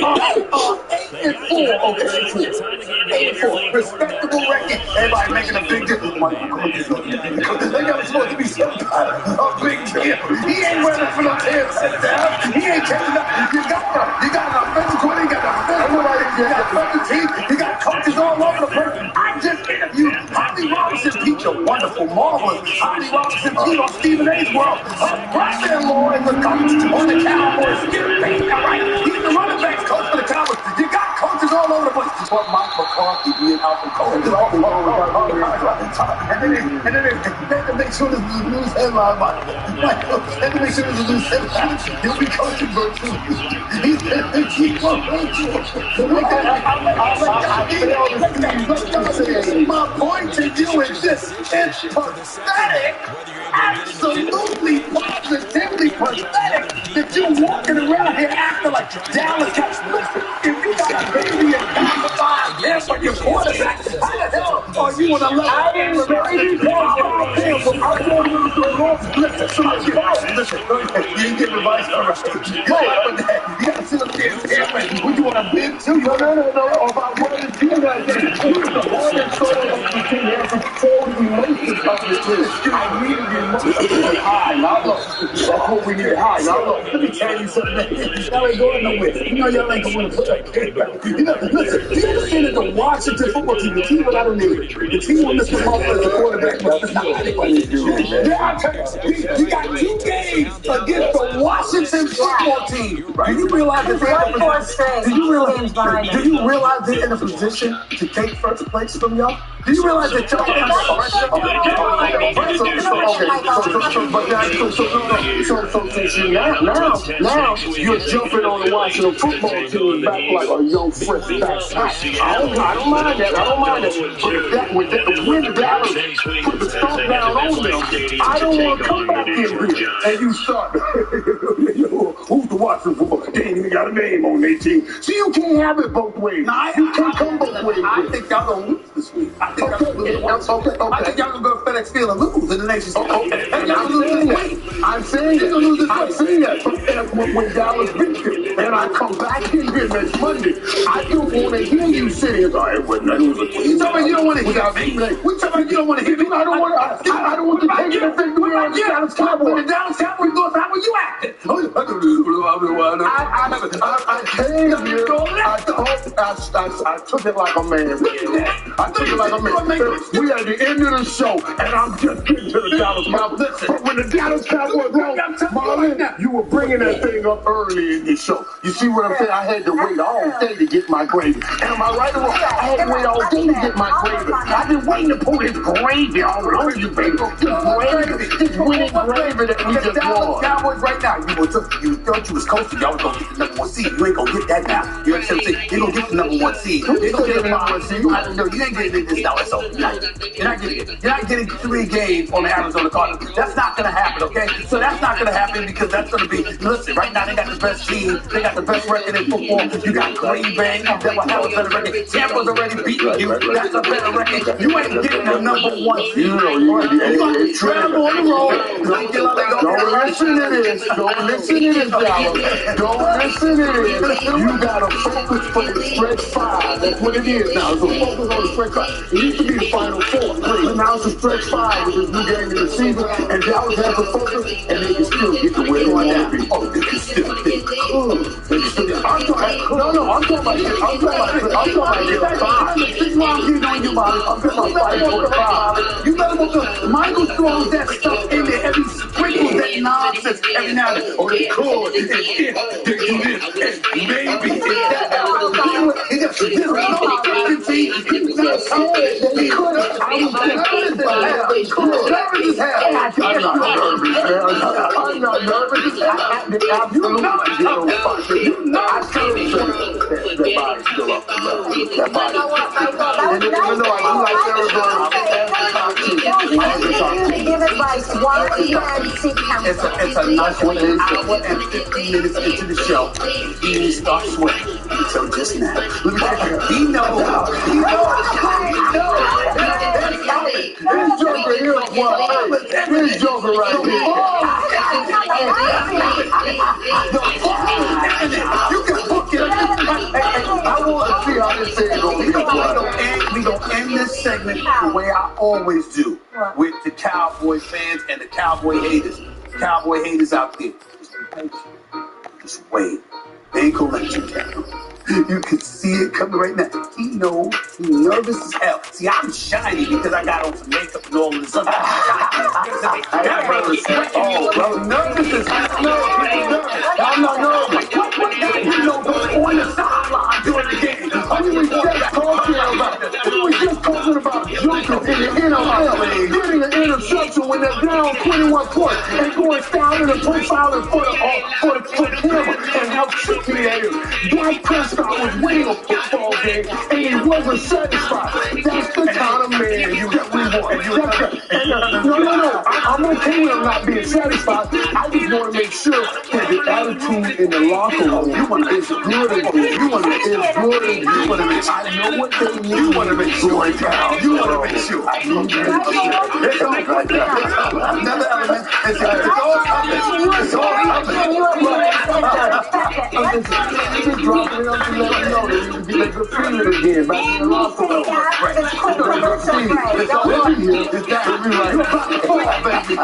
are 8-4. Okay, 8-4. Respectable record. Everybody making a big deal. They got supposed to be some kind of a big deal. He ain't running for no 10 touchdowns. He ain't catching up. You got an offensive coordinator. You got an offensive coordinator. You got a fucking team. You got coaches all over the place. I just interviewed Holly Robinson, Pete, a wonderful, marvelous Holly Robinson, Pete on Stephen A's World. Her brother-in-law is the coach on the Cowboys. All right, he's the running backs coach for the Cowboys. You got coaches all over the place. But Mike McCarthy being out the coach. And then they had to make sure this is a news headline. They had to make sure this is a news headline. He'll be coaching virtually. My point to you is this. It's pathetic. Absolutely, positively pathetic that you're walking around here acting like Dallas Cowboys. If you got a baby and pacified him for your quarterback, how the hell are you on a level? I didn't say you qualified him, but I want you to go. Listen, you ain't giving advice. All right. You got to sit up there and say, would you want to bid too? No. About what the team got to do. The hardest soul of the team has control the emotions of the team. I needed the emotions high, not low. That's what we need, high, not low. Let me tell you something. Y'all ain't going nowhere. You know y'all ain't going to put that game back. Listen, do you understand that the Washington football team, the team without a name, the team with Mr. Muffler as the quarterback, must not anybody do. You got 2 games against the Washington football team. Right? Do you realize that they're in a position to take first place from y'all? Do you realize that y'all now you're jumping on the Washington football team back like a young fresh back. I don't mind that. But when Dallas put the stomp down on them, I don't want to come back in here and you start. Who's the Washington football? They ain't even got a name on their team. So you can't have it both ways. You can't come both ways. I think y'all gonna lose this week. I think y'all gonna go to FedEx Field and lose in the Nation's League. I'm saying that. When Dallas beats you, and I come back in here next Monday, I don't want to hear you sitting here going, you talking about you don't want to hear me. We talking about you don't want to hear me. I don't want to take it and think we are the Dallas Cowboys. The Dallas Cowboys goes, how were you acting? I took it like a man. We at the end of the show, and I'm just getting to the Dallas Cowboys. But when the Dallas Cowboys won, Marlon, you were bringing that thing up early in the show. You see what I'm saying? I had to wait all day to get my gravy. And am I right or wrong? I had to wait all day to get my gravy. I've been waiting to pour this gravy all over you, baby. This winning gravy that we just won. Cowboys right now. You thought you was coasting. Y'all was going to get the number 1 seed. You ain't going to get that now. You know what I'm saying? You're going to get the number 1 seed. You're going to get the number 1 seed. I don't know. You ain't getting this now. So you're not getting 3 games on the Arizona Cardinals. That's not going to happen, okay? So that's not going to happen because that's going to be, listen, right now they got the best team. They got the best record in football. You got Green Bay. That will have a better record. Tampa's already beaten you. That's a better record. You ain't getting the number 1 seed. You're going to travel on the road. Don't listen to this. Don't listen to this, Dallas. Don't listen to this. You got to focus for the stretch 5. That's what it is now. It's a focus on the stretch 5. It used to be the final 4. But now it's a stretch 5 with this new game in the season. And Dallas has to focus, and they can still get to where they want to be. Oh, they can still get I'm talking about this 5. You better look. Michael throws that stuff in there. Every sprinkles that nonsense every now and then. Oh, they could. They do this. And maybe if that happens. He just I'm not nervous. It's a nice 1 hour and 15 minutes into the show. He starts sweating until just now. Let me tell you, he knows. This Joker here, what? This Joker right here. You can book it. I want to see how this thing goes. We gonna end this segment the way I always do, with the Cowboy fans and the Cowboy haters. Cowboy haters out there. Just wait. They ain't gonna let you down. You can see it coming right now. He knows. He's nervous as hell. See, I'm shiny because I got on some makeup and all this other that brother's sweating. Oh, bro, nervous as hell. No, I'm not nervous. What guy you know goes on the sideline during the game? I mean, we just talking about Joker in the NFL getting an interception when they're down 21 points and going styling and profiling for the camera and how tricky that is. Dak Prescott was winning a football game and he wasn't satisfied. That's the kind of man you that we want. No. I'm okay with him not being satisfied. I just want to make sure that the attitude in the locker room is good again. You want to make I know what they need. You want to make sure it's down. You want to make sure. I need to make sure. Another element is it's all coming. It's all coming. Just dropping it up to let them know that you can get a good feeling again. Back in the locker room. It's all in here. It's got to be right. You're about to fall, baby.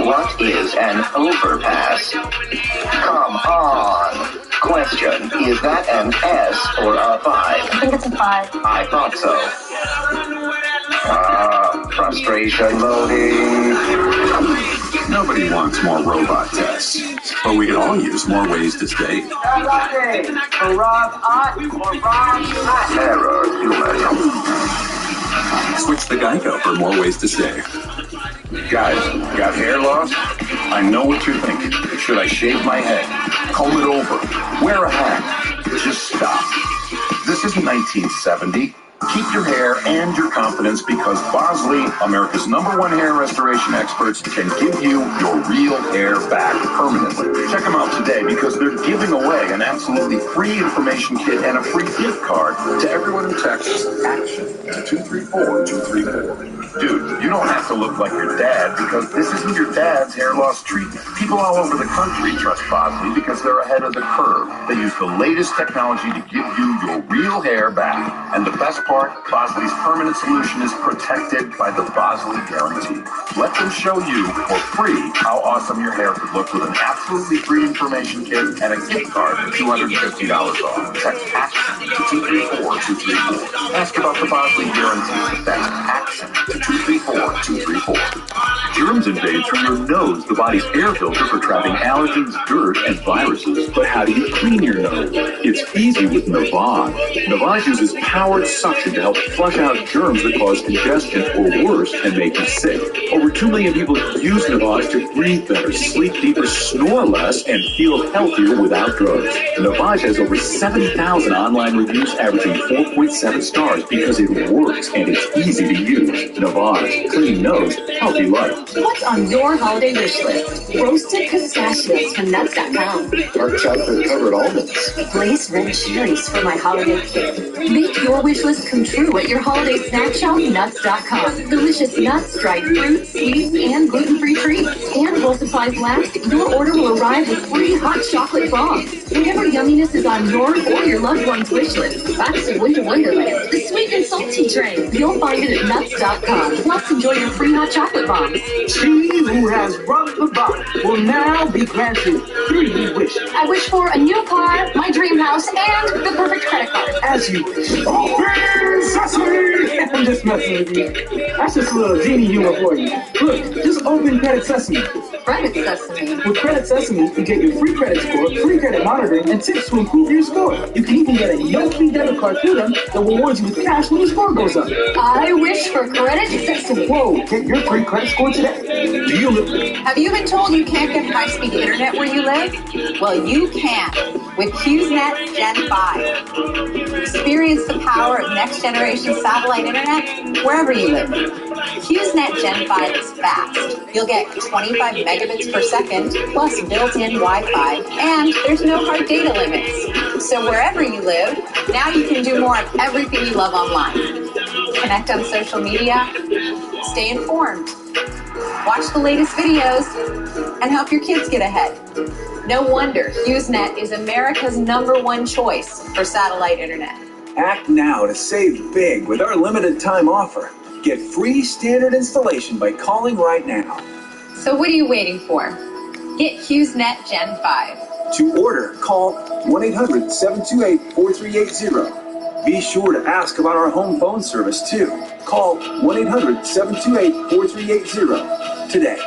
What is an overpass? Come on. Question, is that an S or a 5? I think it's a 5. I thought so. Frustration loading. Nobody wants more robot tests, but we can all use more ways to stay. Error human. Switch to Geico for more ways to stay. Guys, got hair loss? I know what you're thinking. Should I shave my head? Comb it over? Wear a hat? Just stop. This isn't 1970. Keep your hair and your confidence because Bosley, America's #1 hair restoration experts, can give you your real hair back permanently. Check them out today because they're giving away an absolutely free information kit and a free gift card to everyone who texts ACTION to 234-234. Dude, you don't have to look like your dad because this isn't your dad's hair loss treatment. People all over the country trust Bosley because they're ahead of the curve. They use the latest technology to give you your real hair back. And the best part, Bosley's permanent solution is protected by the Bosley Guarantee. Let them show you for free how awesome your hair could look with an absolutely free information kit and a gift card for $250 off. Text ACTION to 234-234. Ask about the Bosley Guarantee. That's ACTION to 234-234. Your nose, the body's air filter for trapping allergens, dirt, and viruses. But how do you clean your nose? It's easy with Navage. Navage uses powered suction to help flush out germs that cause congestion or worse, can make you sick. Over 2 million people use Navage to breathe better, sleep deeper, snore less, and feel healthier without drugs. Navage has over 70,000 online reviews averaging 4.7 stars because it works and it's easy to use. Navage, clean nose, healthy life. What's on your holiday wish list? Roasted pistachios from nuts.com. Dark chocolate covered almonds. Glazed red cherries for my holiday cake. Make your wish list come true at your holiday snack shop, nuts.com. Delicious nuts, dried fruits, sweets, and gluten-free treats. And while supplies last, your order will arrive with free hot chocolate bombs. Whatever yumminess is on your or your loved one's wish list, that's the Winter Wonderland, the sweet and salty train. You'll find it at nuts.com. Plus, enjoy your free hot chocolate bombs. She who has rocked the box will now be granted 3 wishes. I wish for a new car, my dream house, and the perfect credit card. As you wish. Open sesame! I'm just messing with you. That's just a little genie humor for you. Look, just open Credit Sesame. Credit Sesame? With Credit Sesame, you get your free credit score, free credit monitoring, and tips to improve your score. You can even get a no-fee debit card through them that rewards you with cash when your score goes up. I wish for Credit Sesame. Whoa, get your free credit score today. Do you live? Have you been told you can't get high-speed internet where you live? Well, you can with HughesNet Gen 5. Experience the power of next-generation satellite internet wherever you live. HughesNet Gen 5 is fast. You'll get 25 megabits per second plus built-in Wi-Fi, and there's no hard data limits. So wherever you live, now you can do more of everything you love online. Connect on social media, stay informed, watch the latest videos, and help your kids get ahead. No wonder HughesNet is America's #1 choice for satellite internet. Act now to save big with our limited time offer. Get free standard installation by calling right now. So what are you waiting for? Get HughesNet Gen 5. To order, call 1-800-728-4380. Be sure to ask about our home phone service too. Call 1-800-728-4380 today.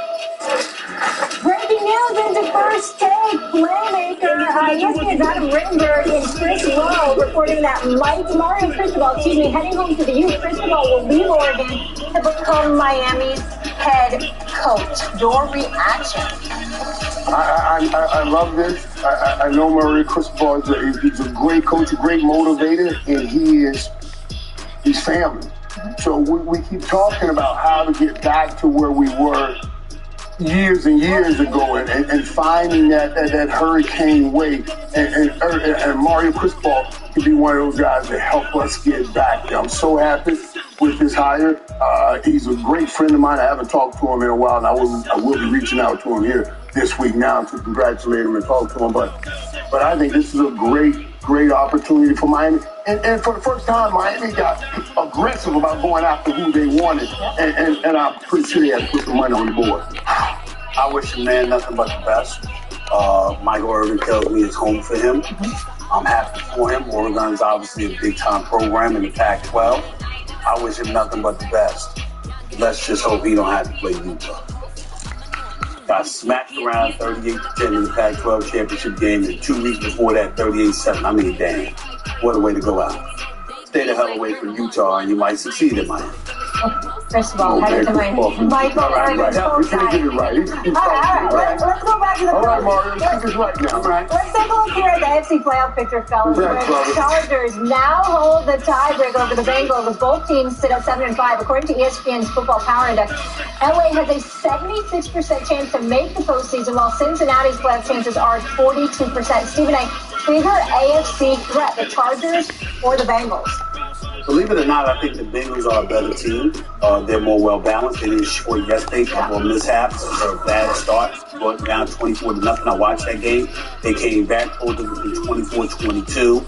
Breaking news into First Take. Playmaker ESPN's Adam Rittenberg and Chris Lowe reporting that Mario Cristobal, heading home to the U. Cristobal will leave Oregon to become Miami's head coach. Your reaction? I love this. I know Mario Cristobal he's a great coach, a great motivator, and he's family. So we keep talking about how to get back to where we were years and years ago, and finding that hurricane way, and Mario Cristobal could be one of those guys that help us get back there. I'm so happy with this hire. He's a great friend of mine. I haven't talked to him in a while, and I will be reaching out to him here this week now to congratulate him and talk to him. But I think this is a great opportunity for Miami. And for the first time, Miami got aggressive about going after who they wanted. And I'm pretty sure they had to put the money on the board. I wish the man nothing but the best. Michael Irvin tells me it's home for him. I'm happy for him. Oregon's obviously a big-time program in the Pac-12. I wish him nothing but the best. Let's just hope he don't have to play Utah. Got smacked around 38-10 in the Pac-12 championship game, and 2 weeks before that, 38-7. I mean, damn, what a way to go out. Stay the hell away from Utah, and you might succeed in Miami. First of all, head to Michael. Michael, all right. We're going to get it right. All right. Let's go back to the All right, Mario. Keep it right now. Let's take a look here at the AFC playoff picture, fellas. The Chargers now hold the tiebreak over the Bengals as both teams sit at 7-5. According to ESPN's Football Power Index, LA has a 76% chance to make the postseason, while Cincinnati's playoff chances are 42%. Stephen A., bigger AFC threat, the Chargers or the Bengals? Believe it or not, I think the Bengals are a better team. They're more well-balanced. They didn't score yesterday. A couple of mishaps. A bad start. Going down 24-0. I watched that game. They came back, pulled it 24-22.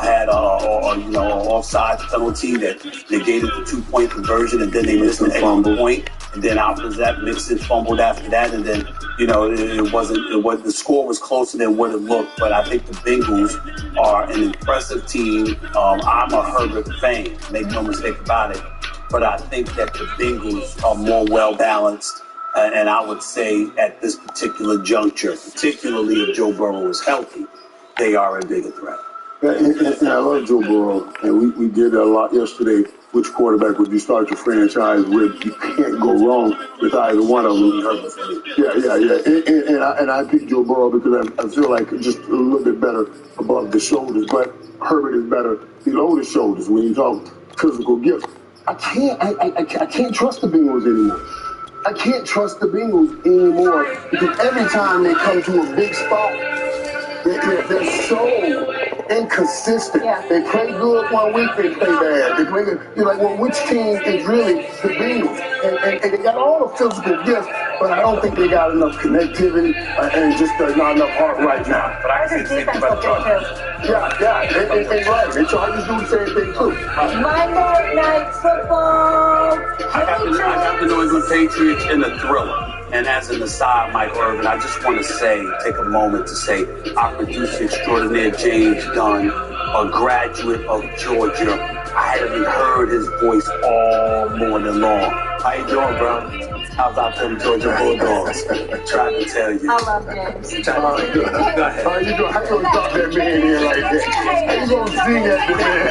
Had an offside penalty that negated the 2-point conversion, and then they missed an extra point. And then after that, Mixon fumbled after that, and then the score was closer than what it looked. But I think the Bengals are an impressive team. I'm a Herbert fan, make no mistake about it. But I think that the Bengals are more well balanced. And I would say at this particular juncture, particularly if Joe Burrow is healthy, they are a bigger threat. And I love Joe Burrow, and we did that a lot yesterday. Which quarterback would you start your franchise with? You can't go wrong with either one of them. Yeah. And I picked Joe Burrow because I feel like just a little bit better above the shoulders, but Herbert is better below the shoulders when you talk physical gifts. I can't trust the Bengals anymore. I can't trust the Bengals anymore because every time they come to a big spot, they're so inconsistent. Yeah. They play good one week, they play bad. They play good. You're like, well, which team is really the Bengals? And they got all the physical gifts, but I don't think they got enough connectivity and just not enough heart right now. But I think defense will too. Yeah. They right. They Chargers do the same thing too. Monday Night Football. I got the New England Patriots in a thriller. And as an aside, Mike Irvin, I just want to take a moment to say our producer extraordinaire, James Dunn, a graduate of Georgia. I haven't heard his voice all morning long. How you doing, bro? How about them Georgia Bulldogs? Trying to tell you. I love James. Go ahead. How you doing? How you gonna drop that man in like that? How you gonna sing that man?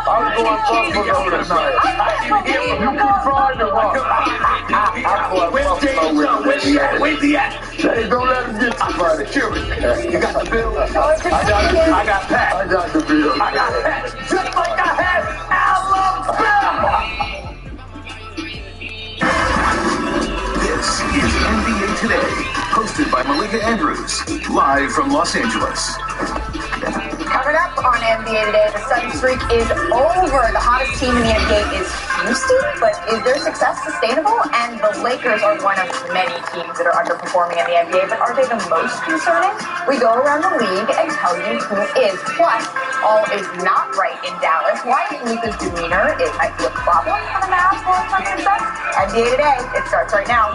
I'm going Buffalo tonight. You can find the rock. Where's the at? Hey, don't let him get you, buddy. You got the bill? I got Pat. I got the bill. I got Pat. Just like I had Alabama. This is NBA Today, hosted by Malika Andrews, live from Los Angeles. Coming up on NBA Today, the Sun streak is over. The hottest team in the NBA is Houston, but is their success sustainable? And the Lakers are one of many teams that are underperforming in the NBA, but are they the most concerning? We go around the league and tell you who is. Plus, all is not right in Dallas. Why Luka's demeanor is might be a problem for the Mavs going from success? NBA Today, it starts right now.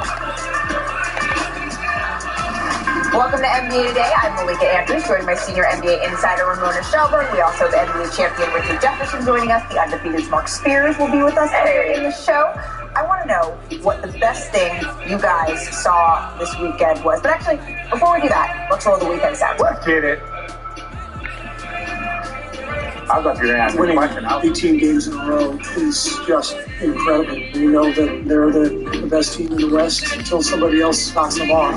Welcome to NBA Today. I'm Malika Andrews, joined by senior NBA insider Ramona Shelburne. We also have NBA champion Richard Jefferson joining us. The undefeated Mark Spears will be with us later in the show. I want to know what the best thing you guys saw this weekend was. But actually, before we do that, let's roll the weekend sound. Let's get it. I thought you were going to ask me a question. 18 games in a row is just incredible. We know that they're the best team in the West until somebody else knocks them off.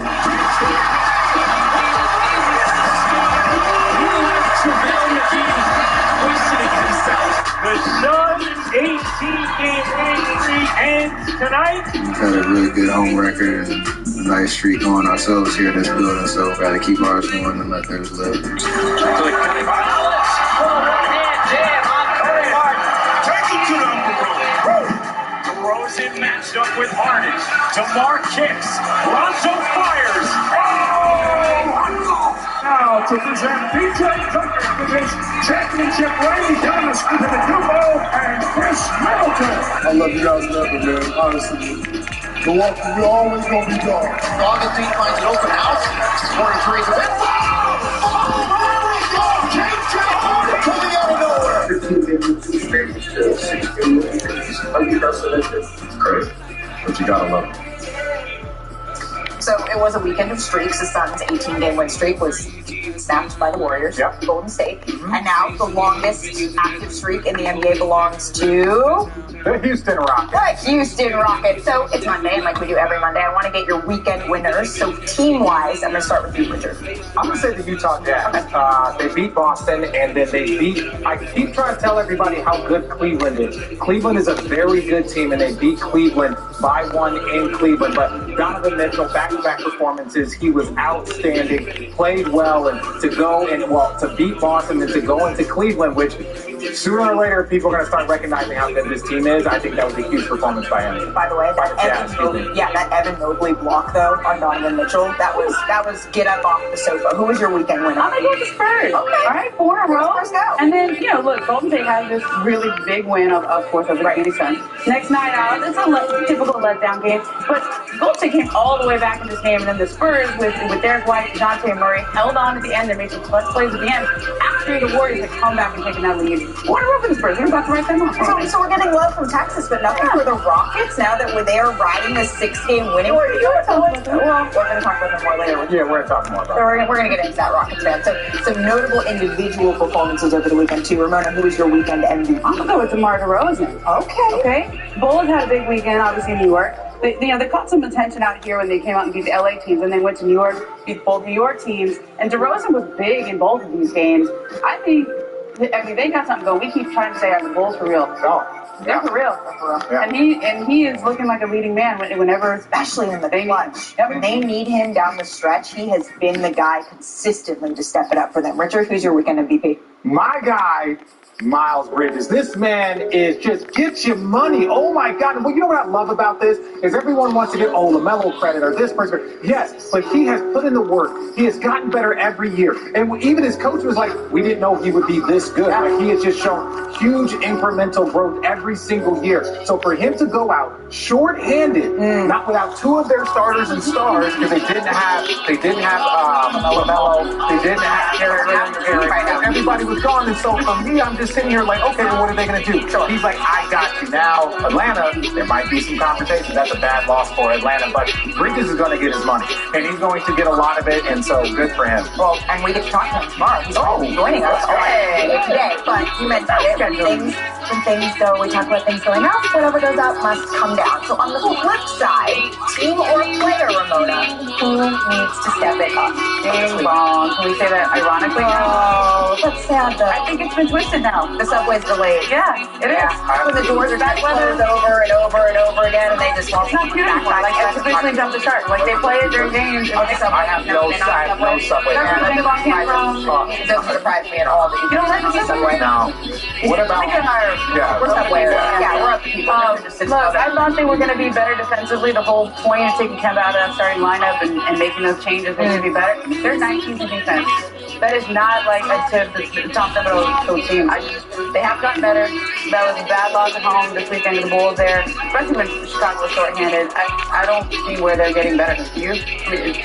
The Suns' 18-game winning streak ends tonight. We've had a really good home record and a nice streak going ourselves here in this building, so we've got to keep ours going and let theirs live. DeRozan matched up with Harden. DeMar kicks. Lonzo fires. Now to present PJ Tucker with his championship ring, Giannis Antetokounmpo and Chris Middleton. I love you guys forever, man. Honestly, Milwaukee, we're always gonna be gone. Augustine finds an open house. Scoring threes with it. Coming out of nowhere. 15 games in 2 straight to 16 games. It's unprecedented. It's crazy. But you gotta love it. So it was a weekend of streaks. The Suns' 18-game win streak was snapped by the Warriors, Golden State. And now the longest active streak in the NBA belongs to the Houston Rockets. The Houston Rockets. So it's Monday, and like we do every Monday, I want to get your weekend winners. So team-wise, I'm going to start with you, Richard. I'm going to say the Utah Jazz. They beat Boston, and then they beat... I keep trying to tell everybody how good Cleveland is. Cleveland is a very good team, and they beat Cleveland by 1 in Cleveland. But Donovan Mitchell, back-to-back performances, he was outstanding, played well, and to beat Boston and to go into Cleveland, which sooner or later people are going to start recognizing how good this team is. I think that was a huge performance by him. By the way, that Evan Mobley block though on Donovan Mitchell, that was get up off the sofa. Who was your weekend winner? I'm gonna go with the Spurs. Okay, all right, 4 in a row. And then look, Golden State has this really big win, of course, over the Phoenix Suns. Next night out, it's a typical letdown game, but Golden State came all the way back in this game, and then the Spurs with Derek White, DeJounte Murray held on at the end and made some clutch plays at the end after the Warriors had come back and taken that lead. What are the Spurs? We're about to write them off. So we're getting love from Texas, but nothing for the Rockets now that they are riding a 6-game winning streak. Well, we're going to talk about them more later. Yeah, we're going to talk more about it. We're going to get into that Rockets fan. So some notable individual performances over the weekend too. Ramona, who was your weekend MVP? I'm going to go with DeMar DeRozan. Okay. Bulls had a big weekend, obviously in New York. They caught some attention out here when they came out and beat the LA teams, and they went to New York, beat both New York teams, and DeRozan was big in both of these games. I mean, they got something going. We keep trying to say, are the Bulls for real? They're for real. Yeah. And he is looking like a leading man whenever, especially in the clutch. When they need him down the stretch, he has been the guy consistently to step it up for them. Richard, who's your weekend MVP? My guy, Miles Bridges. This man is just gets you money. Oh my God. Well, you know what I love about this is everyone wants to get LaMelo credit or this person. Yes, but he has put in the work. He has gotten better every year. And even his coach was like, we didn't know he would be this good. Like, he has just shown huge incremental growth every single year. So for him to go out short-handed, not without two of their starters and stars, because they didn't have LaMelo, they didn't have Eric. Everybody was gone. And so for me, I'm just sitting here like, okay, well, what are they going to do? So he's like, I got you. Now, Atlanta, there might be some conversation. That's a bad loss for Atlanta, but Bridges is going to get his money, and he's going to get a lot of it, and so good for him. Well, and we get to talk to him tomorrow. He's joining us today, but you mentioned it. When things go, we talk about things going up. Whatever goes up must come down. So on the flip side, team or player, Ramona, who needs to step it up? Wrong. Can we say that ironically? Oh, that's sad though. I think it's been twisted now. The subway's delayed. Yeah, it is. When the doors are just closed over and over and over again, and they just won't back. Like, it's officially jumped the shark. Like, they play it during games. I have no subway. That's where the ball came from. It doesn't surprise me at all that you don't like the subway. No. What about? We're subway. Yeah, we're up to people. Look, I thought they were going to be better defensively. The whole point of taking Kemba out of that starting lineup and making those changes, they should be better. They're 19th in defense. That is not like a tip that Tom Thibodeau coach team. They have gotten better. That was a bad loss at home this weekend to the Bulls there, especially when Chicago was shorthanded. I don't see where they're getting better. You?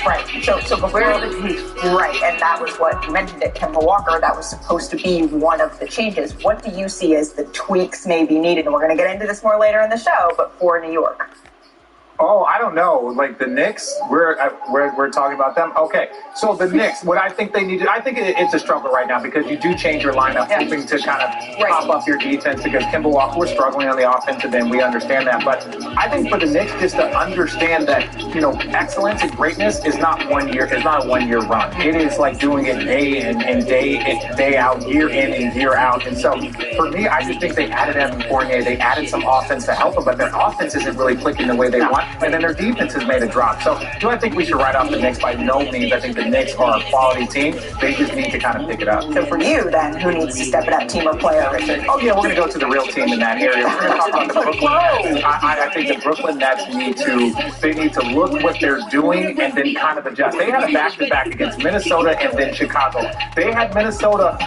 Right. So where are the teams? Right, and that was what you mentioned at Kemba Walker. That was supposed to be one of the changes. What do you see as the tweaks may be needed? And we're going to get into this more later in the show, but for New York. Oh, I don't know. Like the Knicks, we're talking about them. Okay, so the Knicks, what I think they need to, I think it's a struggle right now because you do change your lineup, hoping to kind of pop up your defense because Kemba Walker was struggling on the offensive end. We understand that, but I think for the Knicks, just to understand that excellence and greatness is not 1 year. It's not a 1 year run. It is like doing it day in and day out, year in and year out. And so for me, I just think they added Evan Fournier. They added some offense to help them, but their offense isn't really clicking the way they want. And then their defense has made a drop. So do I think we should write off the Knicks? By no means. I think the Knicks are a quality team. They just need to kind of pick it up. So for you, then, who needs to step it up, team or player, Richard? Oh, yeah, we're going to go to the real team in that area. We're going to talk about the Brooklyn Nets. I think the Brooklyn Nets need to look what they're doing and then kind of adjust. They had a back-to-back against Minnesota and then Chicago. They had Minnesota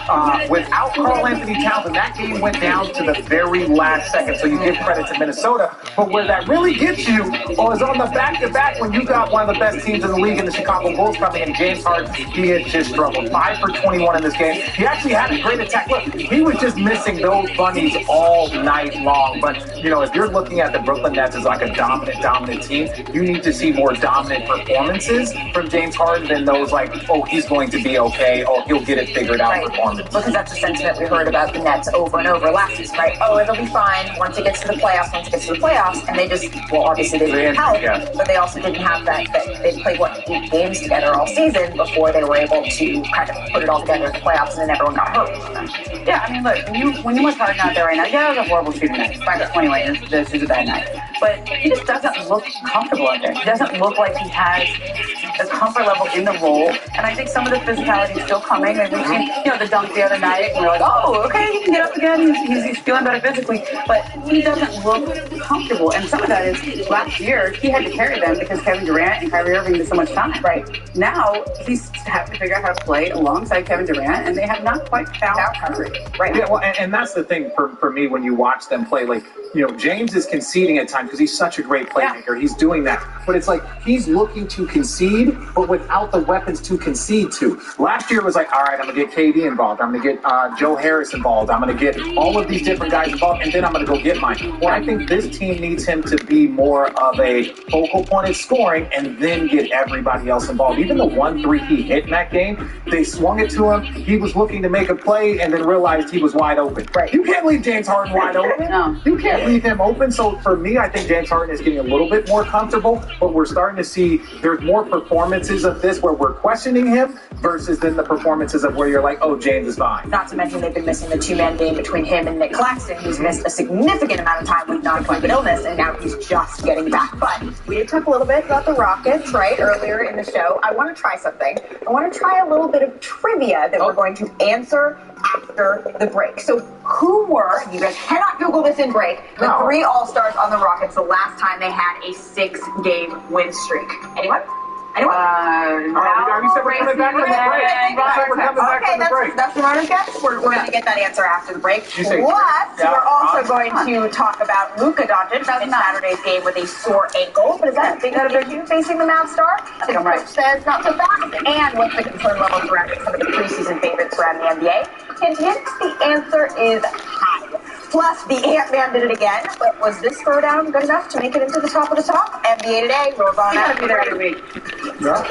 without Karl Anthony Towns, and that game went down to the very last second. So you give credit to Minnesota. But where that really gets you is on the back-to-back when you got one of the best teams in the league in the Chicago Bulls coming in. James Harden, he has just struggled. 5 for 21 in this game. He actually had a great attack. Look, he was just missing those bunnies all night long. But, if you're looking at the Brooklyn Nets as like a dominant team, you need to see more dominant performances from James Harden than those like, oh, he's going to be okay, or he'll get it figured out performance. Because that's the sentiment we heard about the Nets over and over last season, right? Oh, it'll be fine once it gets to the playoffs, and they just, well, obviously they didn't help, but they also didn't have that they played 8 games together all season before they were able to kind of put it all together in the playoffs, and then everyone got hurt. Yeah, I mean, look, when you look Harden out there right now, it was a horrible shooting night. 5 for 21, this is a bad night. But he just doesn't look comfortable out there. He doesn't look like he has a comfort level in the role, and I think some of the physicality is still coming. And we've seen, the dunk the other night, and we're like, oh, okay, he can get up again. He's feeling better physically, but he doesn't look comfortable. And some of that is last year he had to carry them because Kevin Durant and Kyrie Irving did so much time. Right now, he's have to figure out how to play alongside Kevin Durant, and they have not quite found Curry. Right. Yeah, well, and that's the thing for me when you watch them play. Like, you know, James is conceding at times because he's such a great playmaker. Yeah. He's doing that. But it's like he's looking to concede, but without the weapons to concede to. Last year it was like, all right, I'm going to get KD involved. I'm going to get Joe Harris involved. I'm going to get all of these different guys involved, and then I'm going to go get mine. Well, I think this team needs him to be more of a focal point at scoring and then get everybody else involved. Even the 1-3 he hit in that game, they swung it to him. He was looking to make a play and then realized he was wide open. Right. You can't leave James Harden wide open. No. You can't leave him open. So for me, I think James Harden is getting a little bit more comfortable, but we're starting to see there's more performances of this where we're questioning him versus then the performances of where you're like, oh, James is fine. Not to mention they've been missing the two-man game between him and Nick Claxton, who's missed a significant amount of time with non-COVID illness, and now he's just getting back. But we did talk a little bit about the Rockets, right, earlier in the show. I want to try something. I want to try a little bit of trivia that we're going to answer after the break. So who were, you guys cannot Google this in break, the three All-Stars on the Rockets the last time they had a 6-game win streak? Anyone? Anyone? We said we're coming back from the break. Okay, that's the runner's guess. We're going to get that answer after the break. Plus, we're also going to talk about Luka Doncic in Saturday's game with a sore ankle. But is that a big issue facing the Mavs star? I think Coach says not so fast. And what's the concern level surrounding some of the preseason favorites around the NBA? Hint, hint, the answer is high. Plus, the Ant-Man did it again. But was this throwdown good enough to make it into the top of the top? NBA Today, rolls on out. You gotta be there every week. Yeah.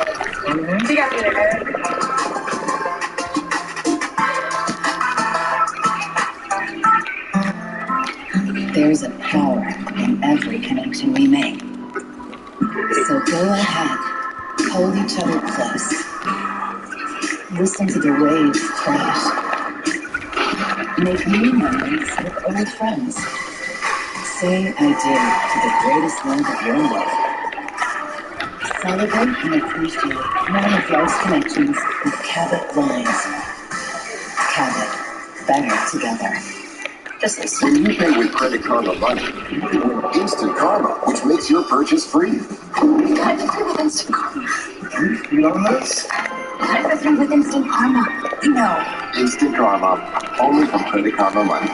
Mm-hmm. You gotta be there. There's a power in every connection we make. So go ahead, hold each other close. Listen to the waves crash. Make new memories with old friends. Say I do to the greatest love of your life. Celebrate and appreciate one of life's connections with Cabot Wines. Cabot, better together. Just listen. When you pay with Credit Karma Money, you can win Instant Karma, which makes your purchase free. I just with Instant Karma. You know this? I just with Instant Karma. No. Instant Karma, only from Credit Karma Money.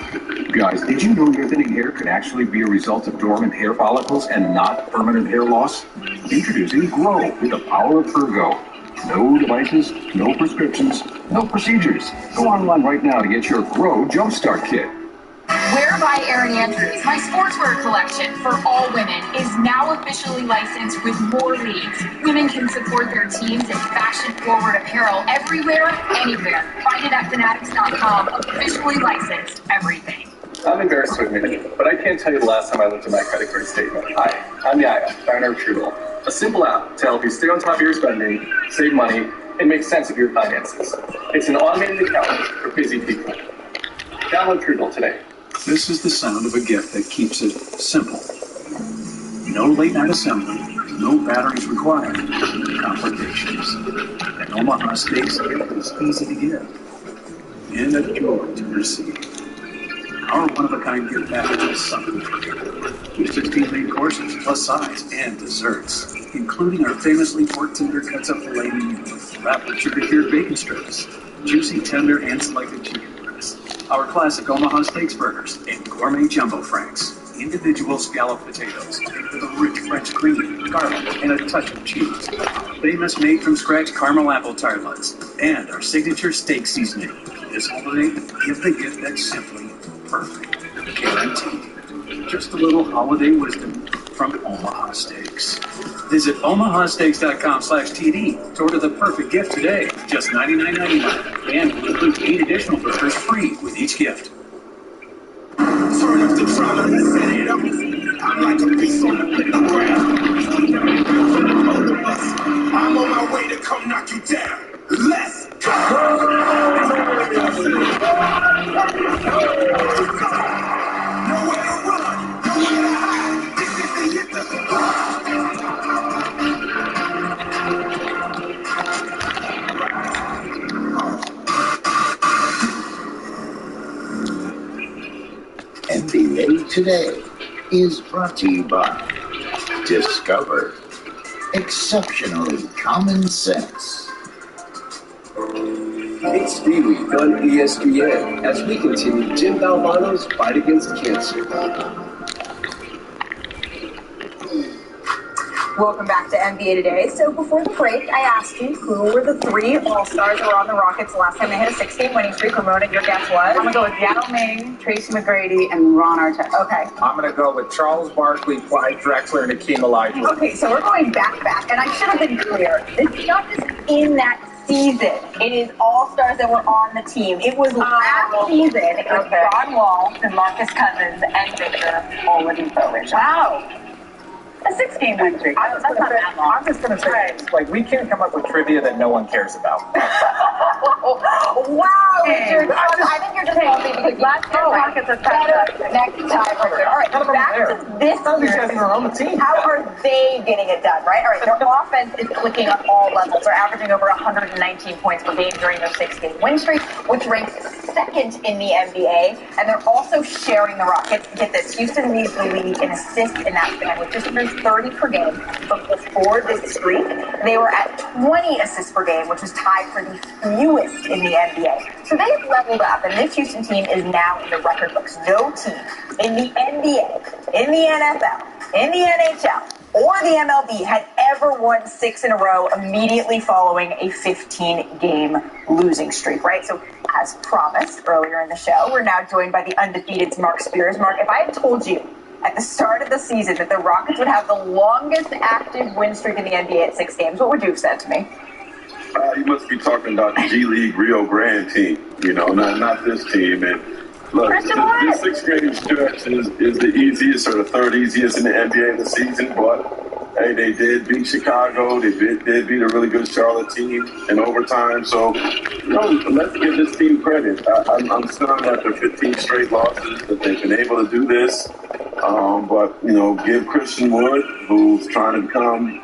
Guys, did you know your thinning hair could actually be a result of dormant hair follicles and not permanent hair loss? Introducing Grow with the power of Ergo. No devices, no prescriptions, no procedures. Go online right now to get your Grow Jumpstart Kit. Wear by Erin Andrews, my sportswear collection for all women, is now officially licensed with more leagues. Women can support their teams in fashion-forward apparel everywhere, anywhere. Find it at fanatics.com, officially licensed everything. I'm embarrassed to admit it, but I can't tell you the last time I looked at my credit card statement. Hi, I'm Yaya, founder of Truebill, a simple app to help you stay on top of your spending, save money, and make sense of your finances. It's an automated account for busy people. Download Truebill today. This is the sound of a gift that keeps it simple. No late-night assembly, no batteries required, complications. At Omaha Steaks, it is easy to give and a joy to receive. Our one-of-a-kind gift package is something. With 16 main courses, plus sides, and desserts, including our famously pork tender cuts up filet mignon, wrapped with sugar-cured bacon strips, juicy, tender, and selected chicken breasts, our classic Omaha Steaks burgers, and gourmet jumbo franks, individual scalloped potatoes, with a rich French cream, garlic, and a touch of cheese, famous made-from-scratch caramel apple tartlets, and our signature steak seasoning. This holiday, give the gift that's simply perfect. Guaranteed. Just a little holiday wisdom from Omaha Steaks. Visit omahasteaks.com/TD to order the perfect gift today. Just $99.99. And we'll include 8 additional burgers free with each gift. Turn up the drama and set it up. I'm like a beast on the ground. I'm on my way to come knock you down. Let's go. Nowhere to run, nowhere to hide. This is the hit NBA Today is brought to you by Discover. Exceptionally common sense. It's Speed Week on ESPN as we continue Jim Valvano's fight against cancer. Welcome back to NBA Today. So before the break, I asked you who were the 3 All-Stars that were on the Rockets the last time they had a 6-game winning streak. Ramona, your guess was? I'm going to go with Yao Ming, Tracy McGrady, and Ron Artest. Okay. I'm going to go with Charles Barkley, Clyde Drexler, and Akeem Olajuwon. Okay, so we're going back, and I should have been clear. It's not just in that season. It is All-Stars that were on the team. It was last season. It was John Wall, DeMarcus Cousins, and Victor Oladipo. Wow. A 6-game win streak. That's not that long. I'm just going to say, like, we can't come up with trivia that no one cares about. Wow, Richard. I think you're just healthy because last year Rockets are better next time. All right, back to this year. How are they getting it done, right? All right, their offense is clicking up all levels. They're averaging over 119 points per game during their 6-game win streak, which ranks second in the NBA. And they're also sharing the Rockets. Get this, Houston leads the league in assists in that span with just under 30 per game. But before this streak, they were at 20 assists per game, which was tied for the fewest in the NBA. So they've leveled up, and this Houston team is now in the record books. No team in the NBA, in the NFL, in the NHL, or the MLB had ever won 6 in a row immediately following a 15-game losing streak, right? So as promised earlier in the show, we're now joined by the undefeated Mark Spears. Mark, if I had told you at the start of the season that the Rockets would have the longest active win streak in the NBA at 6 games, what would you have said to me? You must be talking about the G League Rio Grande team, you know, not this team. And look, this 6-game stretch is the easiest or the third easiest in the NBA this season, but hey, they did beat Chicago. They did beat a really good Charlotte team in overtime. So, you know, let's give this team credit. I'm stunned after 15 straight losses that they've been able to do this. But, you know, give Christian Wood, who's trying to become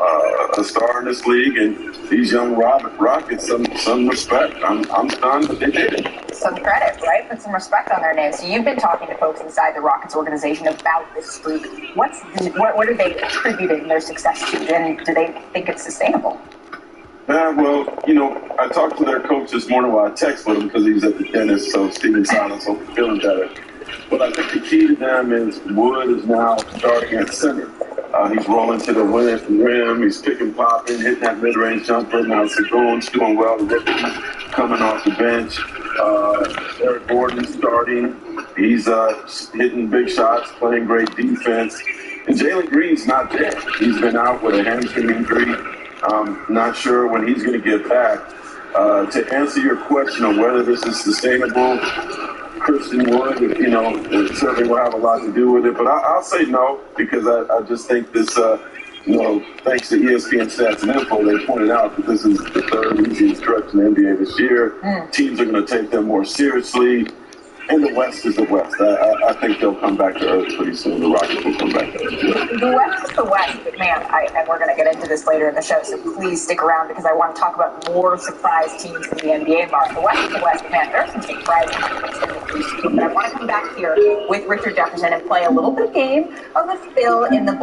a star in this league, and these young Rockets some respect. I'm stunned, but they did it. Some credit, right? Put some respect on their names. So you've been talking to folks inside the Rockets organization about this streak. What are they attributing their success to, and do they think it's sustainable? Yeah, well, you know, I talked to their coach this morning while I texted with him because he was at the dentist, so Steven Silas hope he's feeling better. But I think the key to them is Wood is now starting at center. He's rolling to the rim. He's picking, popping, hitting that mid-range jumper. Now Segun's doing well. The rookie coming off the bench. Eric Gordon's starting. He's hitting big shots, playing great defense. And Jalen Green's not there. He's been out with a hamstring injury. Not sure when he's going to get back. To answer your question on whether this is sustainable, Christian Wood, you know, certainly will have a lot to do with it. But I'll say no, because I just think this, you know, thanks to ESPN Stats and Info, they pointed out that this is the third easiest stretch in the NBA this year. Teams are going to take them more seriously. And the West is the West. I think they'll come back to earth pretty soon. The Rockets will come back to earth. The West is the West, but man, and we're going to get into this later in the show, so please stick around because I want to talk about more surprise teams in the NBA, Mark. The West is the West, but man, there are some surprising teams. I want to come back here with Richard Jefferson and play a little bit of game of the fill in the